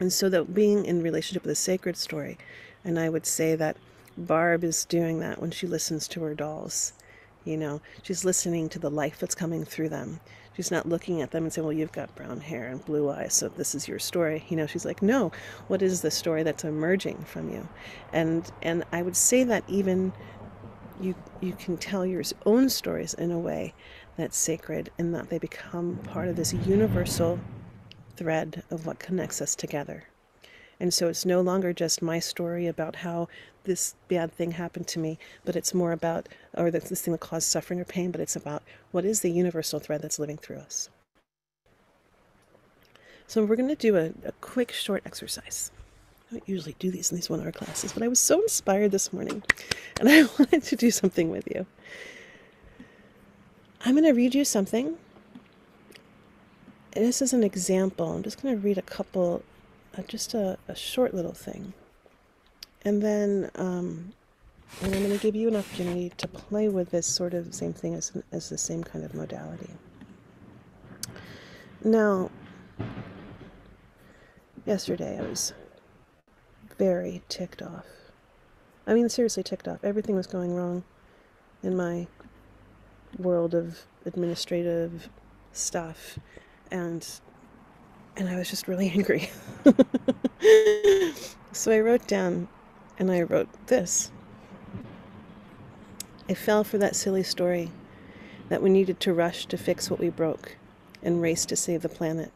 A: And so that being in relationship with a sacred story, and I would say that Barb is doing that when she listens to her dolls. You know, she's listening to the life that's coming through them. She's not looking at them and saying, well, you've got brown hair and blue eyes, so this is your story. You know, she's like, no, what is the story that's emerging from you? And I would say that even you can tell your own stories in a way that's sacred, and that they become part of this universal thread of what connects us together. And so it's no longer just my story about how this bad thing happened to me, but it's more about, or this thing that caused suffering or pain, but it's about what is the universal thread that's living through us. So we're going to do a quick, short exercise. I don't usually do these in these 1-hour classes, but I was so inspired this morning, and I wanted to do something with you. I'm going to read you something. This is an example. I'm just going to read a couple, just a short little thing. And then I'm going to give you an opportunity to play with this sort of same thing as the same kind of modality. Now, yesterday I was very ticked off. I mean, seriously ticked off. Everything was going wrong in my world of administrative stuff. And I was just really angry. So I wrote down, and I wrote this. I fell for that silly story that we needed to rush to fix what we broke and race to save the planet.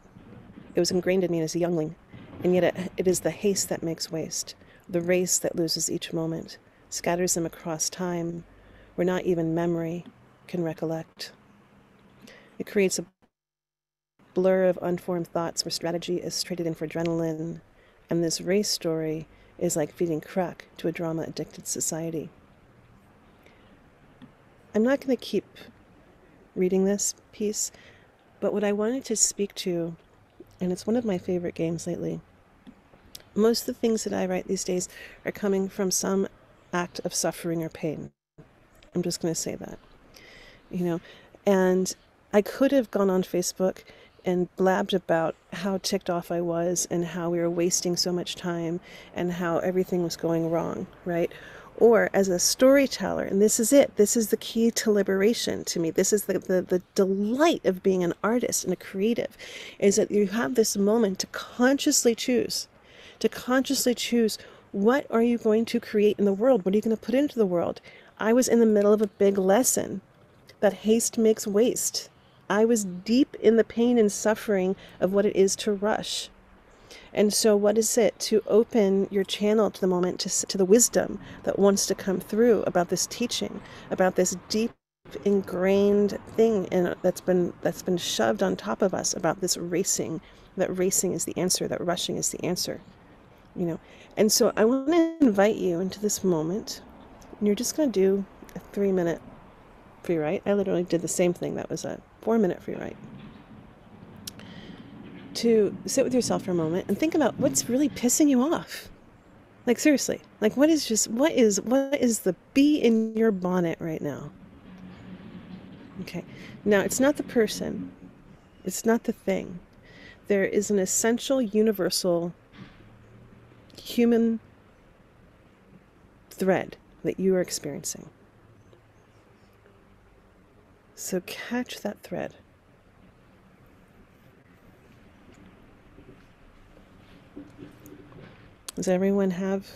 A: It was ingrained in me as a youngling, and yet it is the haste that makes waste, the race that loses each moment, scatters them across time, where not even memory can recollect. It creates a blur of unformed thoughts where strategy is traded in for adrenaline, and this race story is like feeding crack to a drama-addicted society. I'm not going to keep reading this piece, but what I wanted to speak to, and it's one of my favorite games lately, most of the things that I write these days are coming from some act of suffering or pain. I'm just going to say that, you know, and I could have gone on Facebook and blabbed about how ticked off I was and how we were wasting so much time and how everything was going wrong, right? Or as a storyteller, and this is it, this is the key to liberation to me, this is the delight of being an artist and a creative, is that you have this moment to consciously choose what are you going to create in the world, what are you going to put into the world. I was in the middle of a big lesson that haste makes waste. I was deep in the pain and suffering of what it is to rush. And so what is it? To open your channel to the moment, to the wisdom that wants to come through about this teaching, about this deep ingrained thing that's been shoved on top of us, about this racing, that racing is the answer, that rushing is the answer, you know. And so I want to invite you into this moment, and you're just going to do a 3-minute free write. I literally did the same thing. That was a 4-minute free write. To sit with yourself for a moment and think about what's really pissing you off. Like, seriously, like what is the bee in your bonnet right now? Okay. Now, it's not the person. It's not the thing. There is an essential, universal human thread that you are experiencing. So catch that thread. Does everyone have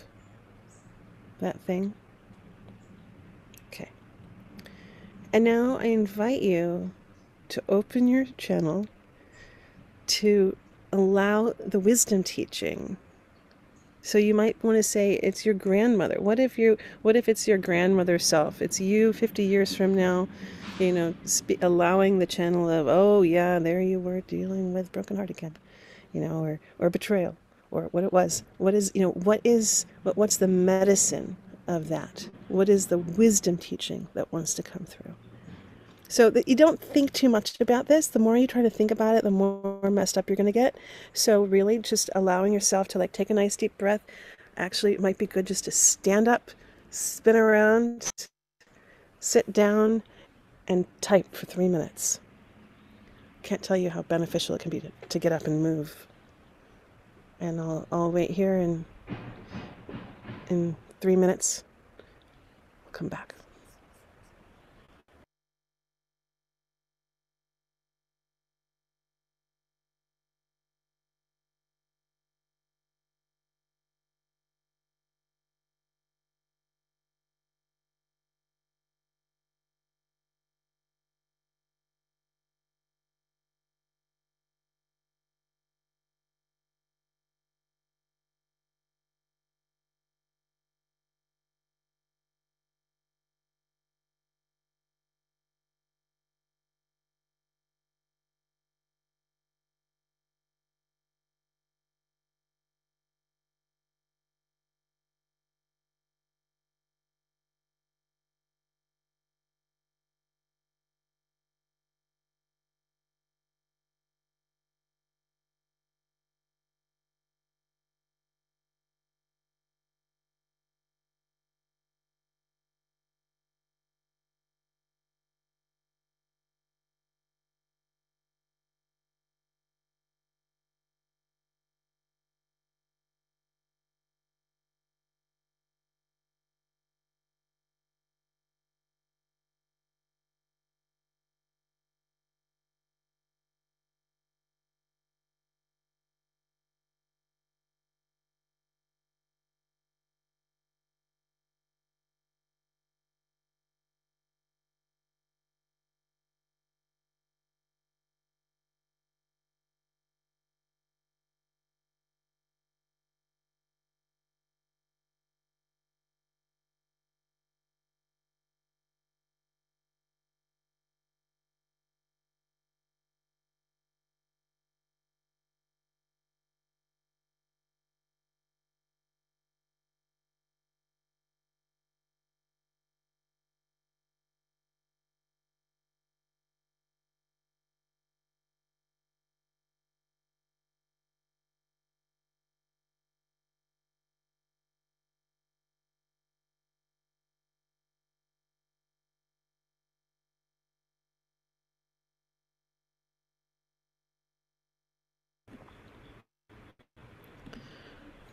A: that thing? Okay. And now I invite you to open your channel to allow the wisdom teaching. So you might want to say it's your grandmother. What if it's your grandmother's self? It's you 50 years from now, allowing the channel of, oh yeah, there you were dealing with broken heart again, or betrayal, or what it was. What's the medicine of that? What is the wisdom teaching that wants to come through? So that you don't think too much about this. The more you try to think about it, the more messed up you're going to get. So really just allowing yourself to take a nice deep breath. Actually, it might be good just to stand up, spin around, sit down, and type for 3 minutes. Can't tell you how beneficial it can be to get up and move. And I'll wait here, and in 3 minutes, I'll come back.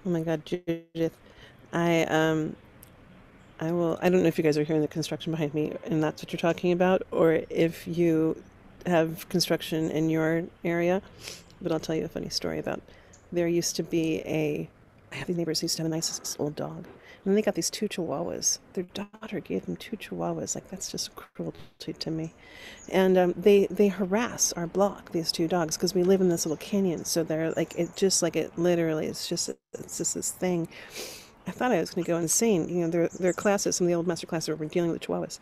A: Oh my God, Judith. I I don't know if you guys are hearing the construction behind me and that's what you're talking about, or if you have construction in your area, but I'll tell you a funny story about, there used to be I have these neighbors who used to have the nicest old dog. And then they got these 2 chihuahuas. Their daughter gave them 2 chihuahuas. That's just cruelty to me. And they harass our block, these 2 dogs, because we live in this little canyon. So they're it literally, it's just this thing. I thought I was going to go insane. Their classes, some of the old master classes were dealing with chihuahuas.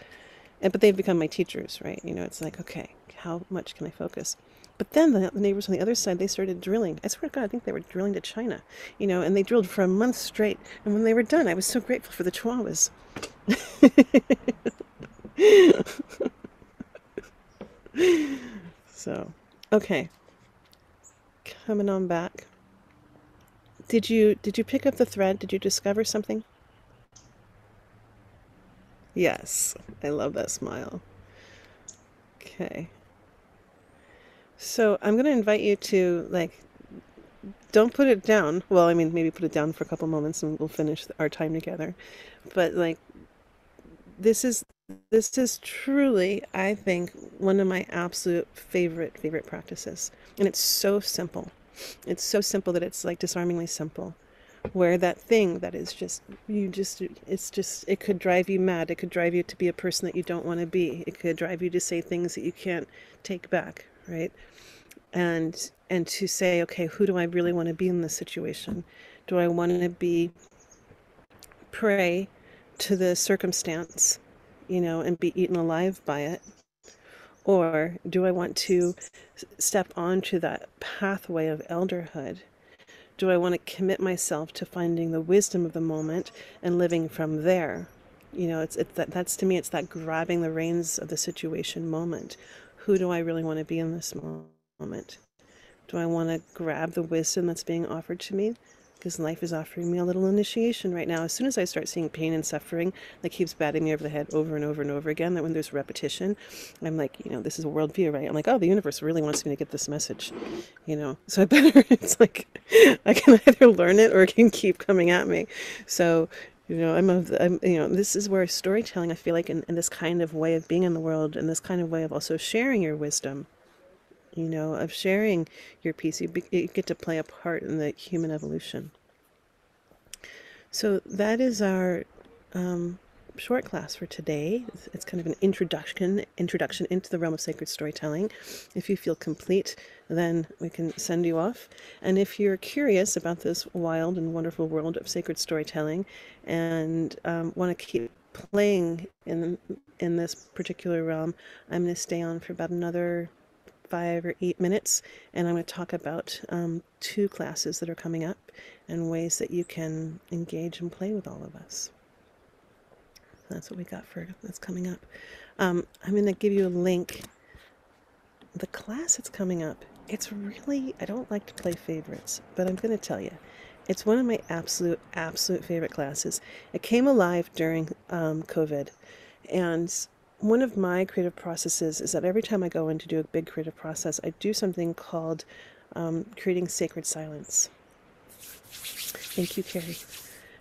A: But they've become my teachers, right? It's okay, how much can I focus? But then the neighbors on the other side, they started drilling. I swear to God, I think they were drilling to China, and they drilled for a month straight. And when they were done, I was so grateful for the chihuahuas. So, okay. Coming on back. Did you pick up the thread? Did you discover something? Yes, I love that smile. Okay. So I'm going to invite you to, don't put it down. Well, I mean, maybe put it down for a couple moments and we'll finish our time together. But, this is truly, I think, one of my absolute favorite practices. And it's so simple. It's so simple that it's disarmingly simple. Where that thing that is it could drive you mad. It could drive you to be a person that you don't want to be. It could drive you to say things that you can't take back, right? and to say, okay, who do I really want to be in this situation? Do I want to be prey to the circumstance, and be eaten alive by it? Or do I want to step onto that pathway of elderhood? Do I want to commit myself to finding the wisdom of the moment and living from there? That's to me, it's that grabbing the reins of the situation moment. Who do I really want to be in this moment? Do I want to grab the wisdom that's being offered to me? Because life is offering me a little initiation right now. As soon as I start seeing pain and suffering that keeps batting me over the head over and over and over again, that when there's repetition, I'm like, this is a worldview, right? I'm like, oh, the universe really wants me to get this message, So I better, it's like, I can either learn it or it can keep coming at me. So, this is where storytelling, I feel like, in this kind of way of being in the world, and this kind of way of also sharing your wisdom, of sharing your piece, you get to play a part in the human evolution. So that is our short class for today. It's kind of an introduction into the realm of sacred storytelling. If you feel complete, then we can send you off. And if you're curious about this wild and wonderful world of sacred storytelling and want to keep playing in this particular realm, I'm going to stay on for about another 5 or 8 minutes, and I'm going to talk about 2 classes that are coming up and ways that you can engage and play with all of us. That's what we got for that's coming up. I'm going to give you a link. The class that's coming up, it's really, I don't like to play favorites, but I'm going to tell you, it's one of my absolute favorite classes. It came alive during COVID, and one of my creative processes is that every time I go in to do a big creative process, I do something called creating sacred silence. Thank you, Carrie.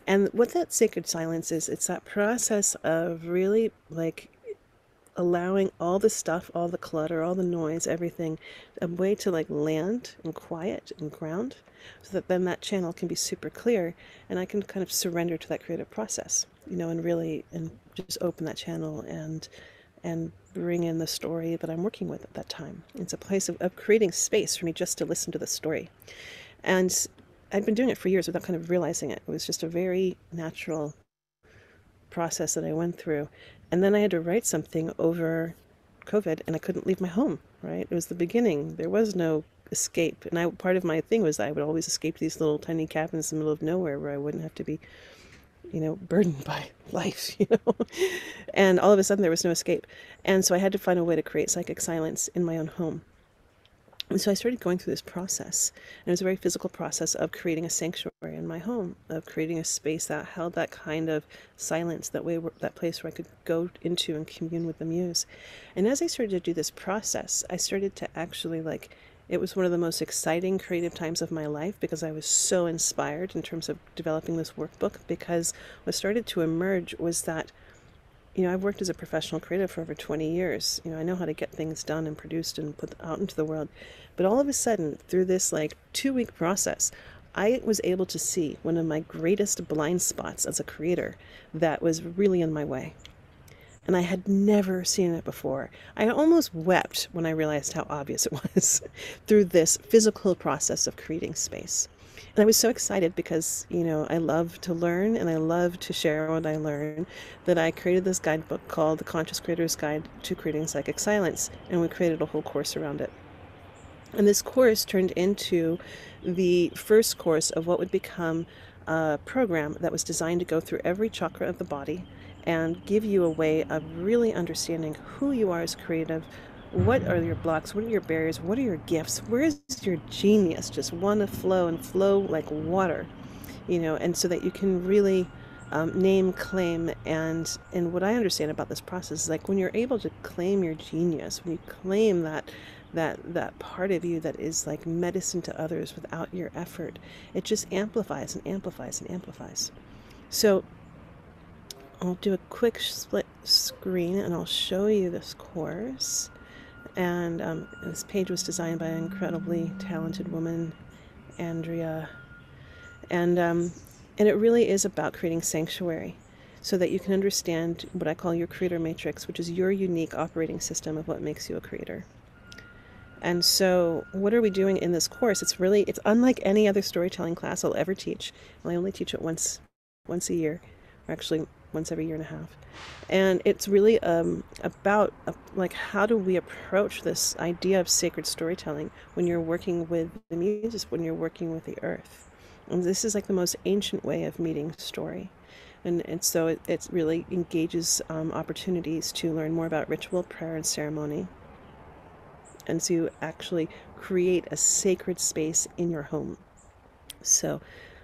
A: And what that sacred silence is, it's that process of really allowing all the stuff, all the clutter, all the noise, everything, a way to land and quiet and ground, so that then that channel can be super clear and I can kind of surrender to that creative process, and really, and just open that channel and bring in the story that I'm working with at that time. It's a place of creating space for me just to listen to the story. And I'd been doing it for years without kind of realizing it. It was just a very natural process that I went through. And then I had to write something over COVID, and I couldn't leave my home, right? It was the beginning. There was no escape. And part of my thing was I would always escape these little tiny cabins in the middle of nowhere where I wouldn't have to be, burdened by life, And all of a sudden there was no escape. And so I had to find a way to create psychic silence in my own home. And so I started going through this process, and it was a very physical process of creating a sanctuary in my home, of creating a space that held that kind of silence, that place where I could go into and commune with the muse. And as I started to do this process, I started to actually it was one of the most exciting creative times of my life, because I was so inspired in terms of developing this workbook, because what started to emerge was that I've worked as a professional creative for over 20 years. I know how to get things done and produced and put out into the world. But all of a sudden, through this 2-week process, I was able to see one of my greatest blind spots as a creator that was really in my way. And I had never seen it before. I almost wept when I realized how obvious it was through this physical process of creating space. And I was so excited because, I love to learn and I love to share what I learn, that I created this guidebook called The Conscious Creator's Guide to Creating Psychic Silence, and we created a whole course around it. And this course turned into the first course of what would become a program that was designed to go through every chakra of the body and give you a way of really understanding who you are as creative. What are your blocks? What are your barriers? What are your gifts? Where is your genius? Just want to flow and flow like water, and so that you can really name, claim, and what I understand about this process is when you're able to claim your genius, when you claim that part of you that is like medicine to others without your effort, it just amplifies and amplifies and amplifies. So I'll do a quick split screen and I'll show you this course. And this page was designed by an incredibly talented woman, Andrea. And it really is about creating sanctuary so that you can understand what I call your creator matrix, which is your unique operating system of what makes you a creator. And so what are we doing in this course? It's unlike any other storytelling class I'll ever teach. I only teach it once a year, or actually once every year and a half. And it's really about like, how do we approach this idea of sacred storytelling when you're working with the muses, when you're working with the earth. And this is like the most ancient way of meeting story. And so it really engages opportunities to learn more about ritual, prayer, and ceremony, and to actually create a sacred space in your home. So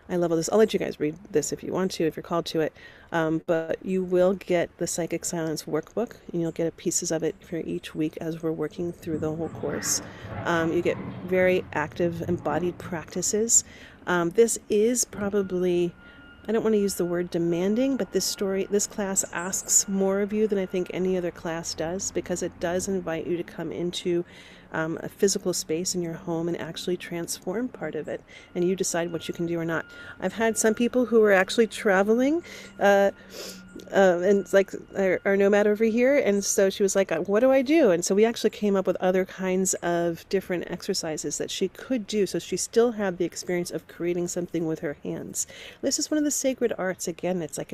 A: I love all this. I'll let you guys read this if you want to, if you're called to it. But you will get the Psychic Silence workbook, and you'll get pieces of it for each week as we're working through the whole course. You get very active embodied practices. This is probably, I don't want to use the word demanding, but this class asks more of you than I think any other class does, because it does invite you to come into a physical space in your home and actually transform part of it, and you decide what you can do or not. I've had some people who are actually traveling, and it's like our nomad over here, and so she was like, what do I do? And so we actually came up with other kinds of different exercises that she could do, so she still had the experience of creating something with her hands. This is one of the sacred arts. Again, it's like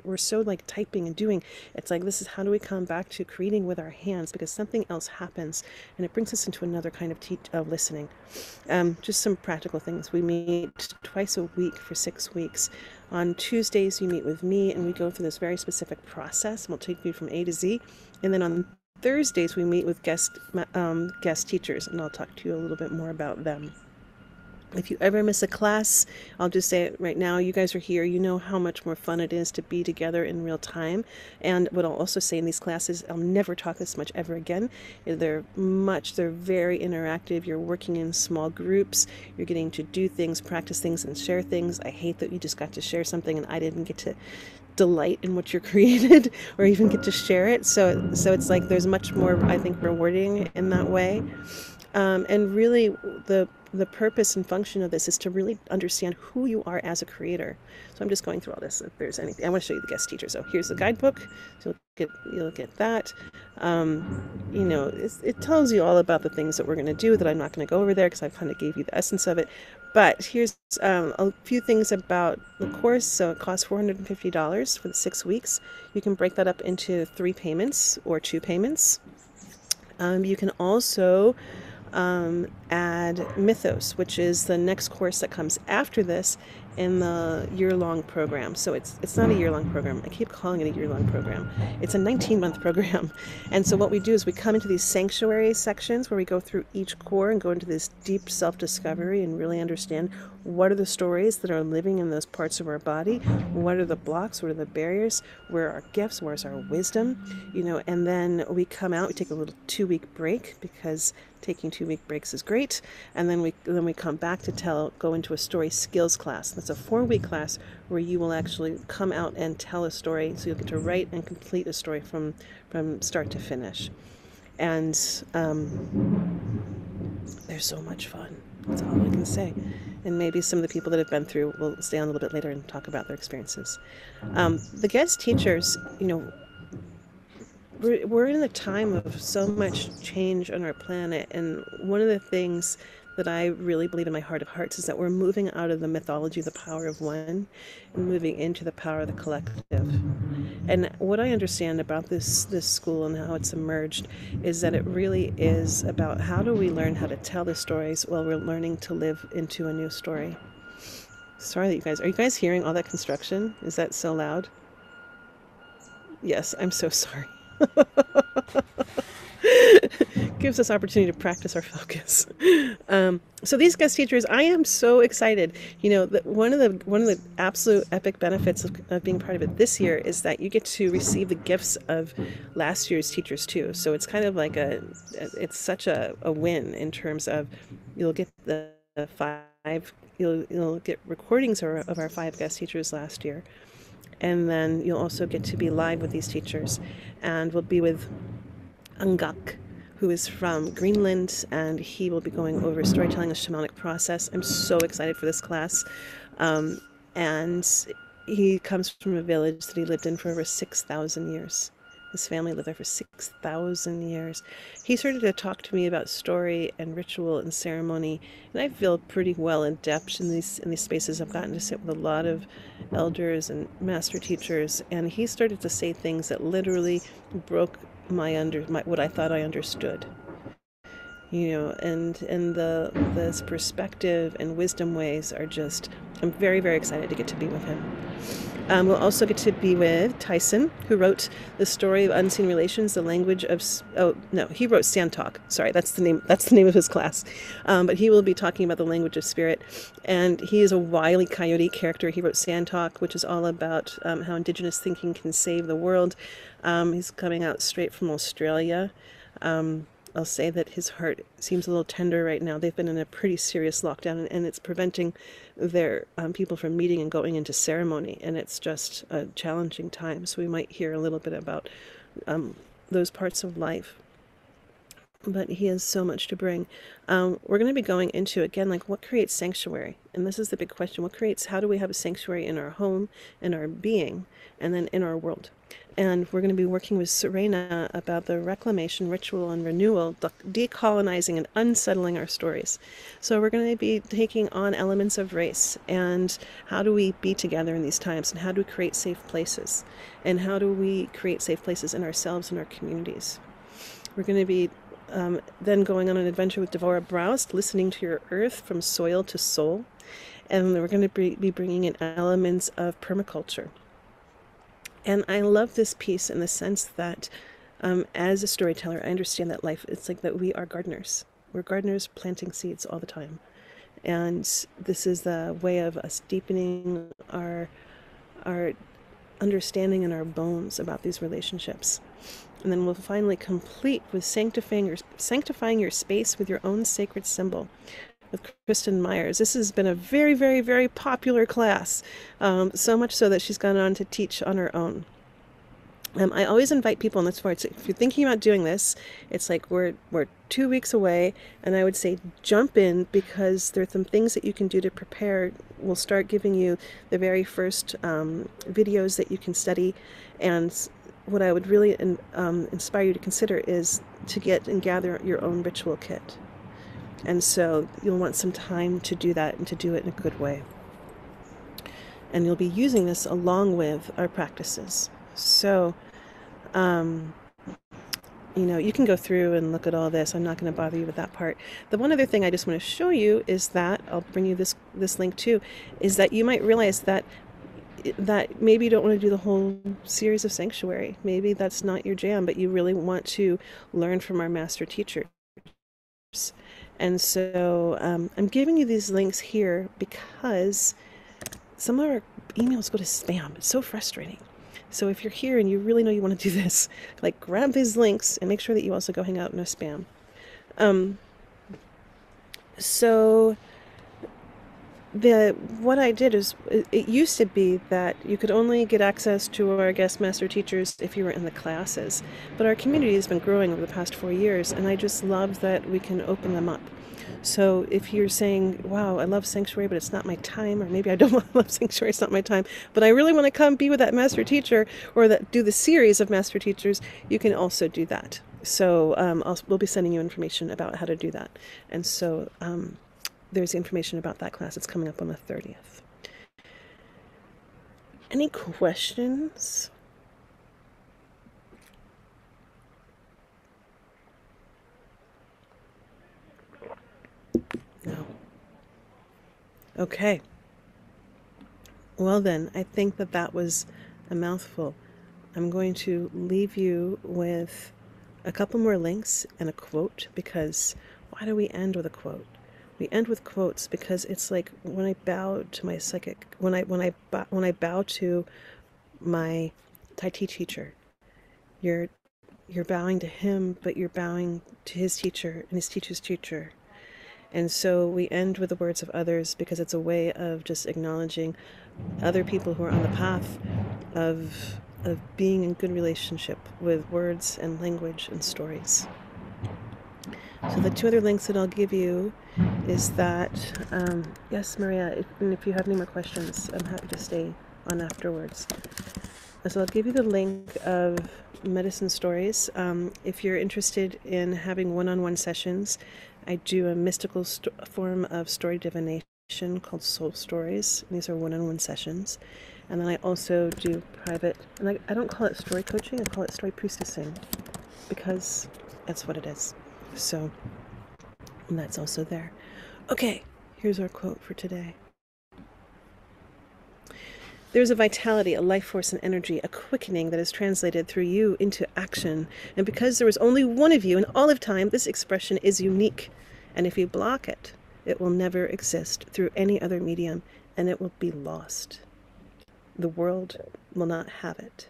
A: we're so like typing and doing. It's like, this is how do we come back to creating with our hands, because something else happens, and it brings us into another kind of listening. Just some practical things. We meet twice a week for 6 weeks. On Tuesdays, you meet with me, and we go through this very specific process, and we'll take you from A to Z. And then on Thursdays, we meet with guest teachers, and I'll talk to you a little bit more about them. If you ever miss a class, I'll just say it right now, you guys are here, you know how much more fun it is to be together in real time. And what I'll also say in these classes, I'll never talk this much ever again. They're very interactive. You're working in small groups. You're getting to do things, practice things, and share things. I hate that you just got to share something and I didn't get to delight in what you created or even get to share it. So it's like there's much more, I think, rewarding in that way. And really, the purpose and function of this is to really understand who you are as a creator. So I'm just going through all this. If there's anything, I want to show you the guest teacher. So here's the guidebook. So you'll get that. It tells you all about the things that we're going to do that I'm not going to go over there because I kind of gave you the essence of it. But here's a few things about the course. So it costs $450 for the 6 weeks. You can break that up into 3 payments or 2 payments. You can also add Mythos, which is the next course that comes after this in the year-long program. So it's not a year-long program. I keep calling it a year-long program. It's a 19-month program. And so what we do is we come into these sanctuary sections where we go through each core and go into this deep self-discovery and really understand what are the stories that are living in those parts of our body, what are the blocks, what are the barriers, where are our gifts, where's our wisdom, and then we come out, we take a little 2-week break, because taking 2-week breaks is great, and then we come back to go into a story skills class. That's a 4-week class where you will actually come out and tell a story, so you'll get to write and complete a story from start to finish. And they're so much fun. That's all I can say. And maybe some of the people that have been through will stay on a little bit later and talk about their experiences. The guest teachers, we're in a time of so much change on our planet, and one of the things that I really believe in my heart of hearts is that we're moving out of the mythology of the power of one and moving into the power of the collective. And what I understand about this school and how it's emerged is that it really is about how do we learn how to tell the stories while we're learning to live into a new story. Sorry that are you guys hearing all that construction? Is that so loud? Yes, I'm so sorry. Gives us opportunity to practice our focus. So these guest teachers, I am so excited. One of the absolute epic benefits of being part of it this year is that you get to receive the gifts of last year's teachers too. So it's kind of like it's such a win in terms of you'll get the 5, you'll get recordings of our 5 guest teachers last year. And then you'll also get to be live with these teachers. And we'll be with Angak, who is from Greenland, and he will be going over storytelling, a shamanic process. I'm so excited for this class. And he comes from a village that he lived in for over 6,000 years. His family lived there for 6,000 years. He started to talk to me about story and ritual and ceremony, and I feel pretty well adept in these spaces. I've gotten to sit with a lot of elders and master teachers, and he started to say things that literally broke my what I thought I understood. And this perspective and wisdom ways are just, I'm very, very excited to get to be with him. We'll also get to be with Tyson, who wrote The Story of Unseen Relations, the language of, he wrote Sand Talk. Sorry, that's the name of his class. But he will be talking about the language of spirit. And he is a Wile E. Coyote character. He wrote Sand Talk, which is all about how indigenous thinking can save the world. He's coming out straight from Australia. I'll say that his heart seems a little tender right now. They've been in a pretty serious lockdown, and it's preventing their people from meeting and going into ceremony, and it's just a challenging time. So we might hear a little bit about those parts of life. But he has so much to bring. We're going to be going into, again, like, what creates sanctuary? And this is the big question. How do we have a sanctuary in our home, in our being, and then in our world? And we're going to be working with Serena about the reclamation, ritual, and renewal, decolonizing and unsettling our stories. So we're going to be taking on elements of race, and how do we be together in these times, and how do we create safe places, and how do we create safe places in ourselves and our communities. We're going to be then going on an adventure with Devora Browse, listening to your earth from soil to soul. And we're going to be bringing in elements of permaculture. And I love this piece in the sense that as a storyteller, I understand that life, it's like that we are gardeners. We're gardeners planting seeds all the time. And this is the way of us deepening our understanding in our bones about these relationships. And then we'll finally complete with sanctifying your space with your own sacred symbol with Kristen Myers. This has been a very, very, very popular class, so much so that she's gone on to teach on her own. I always invite people, and that's why if you're thinking about doing this, it's like we're 2 weeks away, and I would say jump in, because there are some things that you can do to prepare. We'll start giving you the very first videos that you can study, and what I would really inspire you to consider is to get and gather your own ritual kit. And so you'll want some time to do that, and to do it in a good way. And you'll be using this along with our practices. So, you can go through and look at all this. I'm not going to bother you with that part. The one other thing I just want to show you is that, I'll bring you this link too, is that you might realize that maybe you don't want to do the whole series of Sanctuary. Maybe that's not your jam, but you really want to learn from our master teachers. And so I'm giving you these links here because some of our emails go to spam. It's so frustrating. So if you're here and you really know you want to do this, like, grab these links and make sure that you also go hang out in a spam. So what I did is, it used to be that you could only get access to our guest master teachers if you were in the classes, but our community has been growing over the past 4 years, and I just love that we can open them up. So if you're saying, wow, I love Sanctuary, but it's not my time, or maybe I don't love Sanctuary, it's not my time, but I really want to come be with that master teacher, or do the series of master teachers, you can also do that. So we'll be sending you information about how to do that. And so there's information about that class. It's coming up on the 30th. Any questions? No. Okay. Well then, I think that was a mouthful. I'm going to leave you with a couple more links and a quote, because why do we end with a quote? We end with quotes because it's like when I bow to my psychic, when I bow to my Tai Chi teacher, you're bowing to him, but you're bowing to his teacher and his teacher's teacher. And so we end with the words of others, because it's a way of just acknowledging other people who are on the path of being in good relationship with words and language and stories. So the 2 other links that I'll give you is that, yes, Maria, if you have any more questions, I'm happy to stay on afterwards. So I'll give you the link of medicine stories. If you're interested in having one-on-one sessions, I do a mystical form of story divination called Soul Stories. These are one-on-one sessions. And then I also do private, and I don't call it story coaching, I call it story priestessing, because that's what it is. So that's also there. Okay, here's our quote for today. There's a vitality, a life force, and energy, a quickening that is translated through you into action. And because there is only one of you in all of time, this expression is unique. And if you block it, it will never exist through any other medium, and it will be lost. The world will not have it.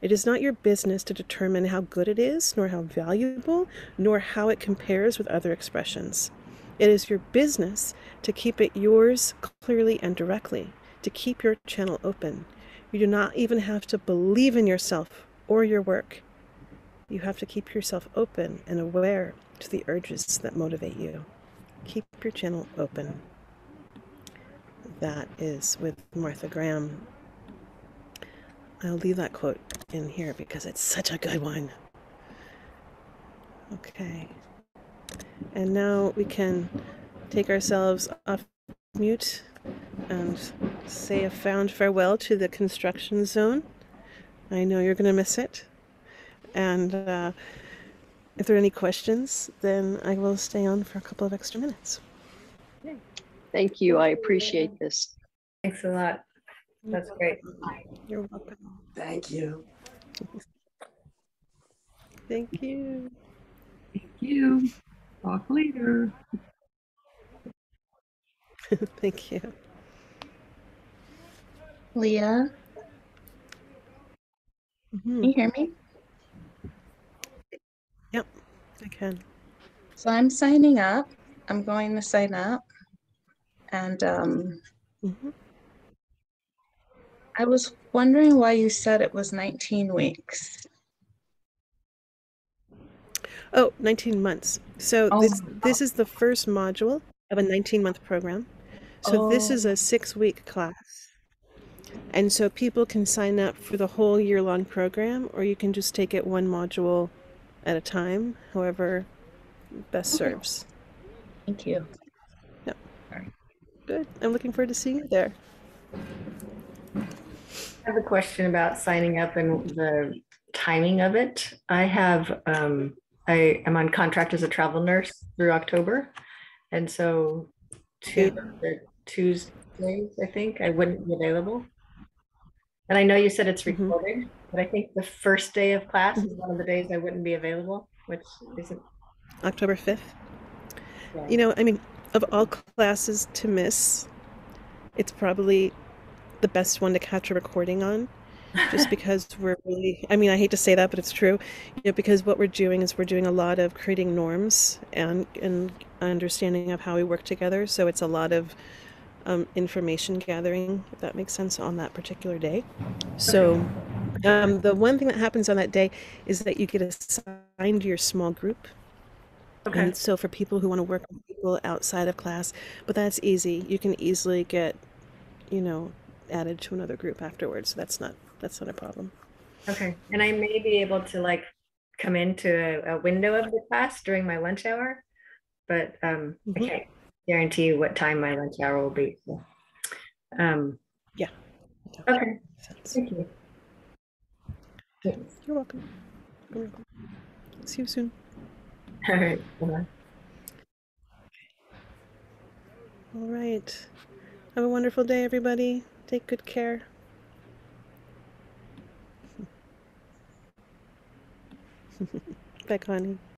A: It is not your business to determine how good it is, nor how valuable, nor how it compares with other expressions. It is your business to keep it yours clearly and directly, to keep your channel open. You do not even have to believe in yourself or your work. You have to keep yourself open and aware to the urges that motivate you. Keep your channel open. That is with Martha Graham. I'll leave that quote in here because it's such a good one. Okay. And now we can take ourselves off mute and say a fond farewell to the construction zone. I know you're going to miss it. And if there are any questions, then I will stay on for a couple of extra minutes.
E: Thank you. I appreciate this.
D: Thanks a lot. That's great.
A: You're welcome.
B: Thank you.
A: Thank you.
F: Thank you. Talk later.
A: Thank you.
G: Leah,
A: Mm-hmm.
G: can you hear me?
A: Yep, I can.
G: So I'm signing up. I'm going to sign up. And
A: Mm-hmm.
G: I was wondering why you said it was 19 weeks.
A: Oh, 19 months. So
G: Oh,
A: this is the first module of a 19-month program. So this is a 6-week class. And so people can sign up for the whole year-long program, or you can just take it one module at a time, however best serves.
G: thank you.
A: Yep. Good. I'm looking forward to seeing you there.
D: I have a question about signing up and the timing of it. I am on contract as a travel nurse through October. And so two the Tuesdays, I think, I wouldn't be available. And I know you said it's recorded, but I think the first day of class is one of the days I wouldn't be available, which isn't.
A: October 5th.
D: Yeah.
A: You know, I mean, of all classes to miss, it's probably the best one to catch a recording on, just because we're really, I mean, I hate to say that, but it's true, you know, because what we're doing is we're doing a lot of creating norms and understanding of how we work together. So it's a lot of information gathering, if that makes sense, on that particular day. So the one thing that happens on that day is that you get assigned your small group.
D: Okay.
A: And so for people who want to work with people outside of class, but that's easy. You can easily get, you know, added to another group afterwards. That's not a problem.
D: Okay. And I may be able to like come into a window of the class during my lunch hour, but I can't guarantee you what time my lunch hour will be. So,
A: Yeah.
D: okay. Thank you.
A: You're welcome. You're welcome. See you soon.
D: All right. Bye-bye.
A: All right. Have a wonderful day, everybody. Take good care. Bye, Connie.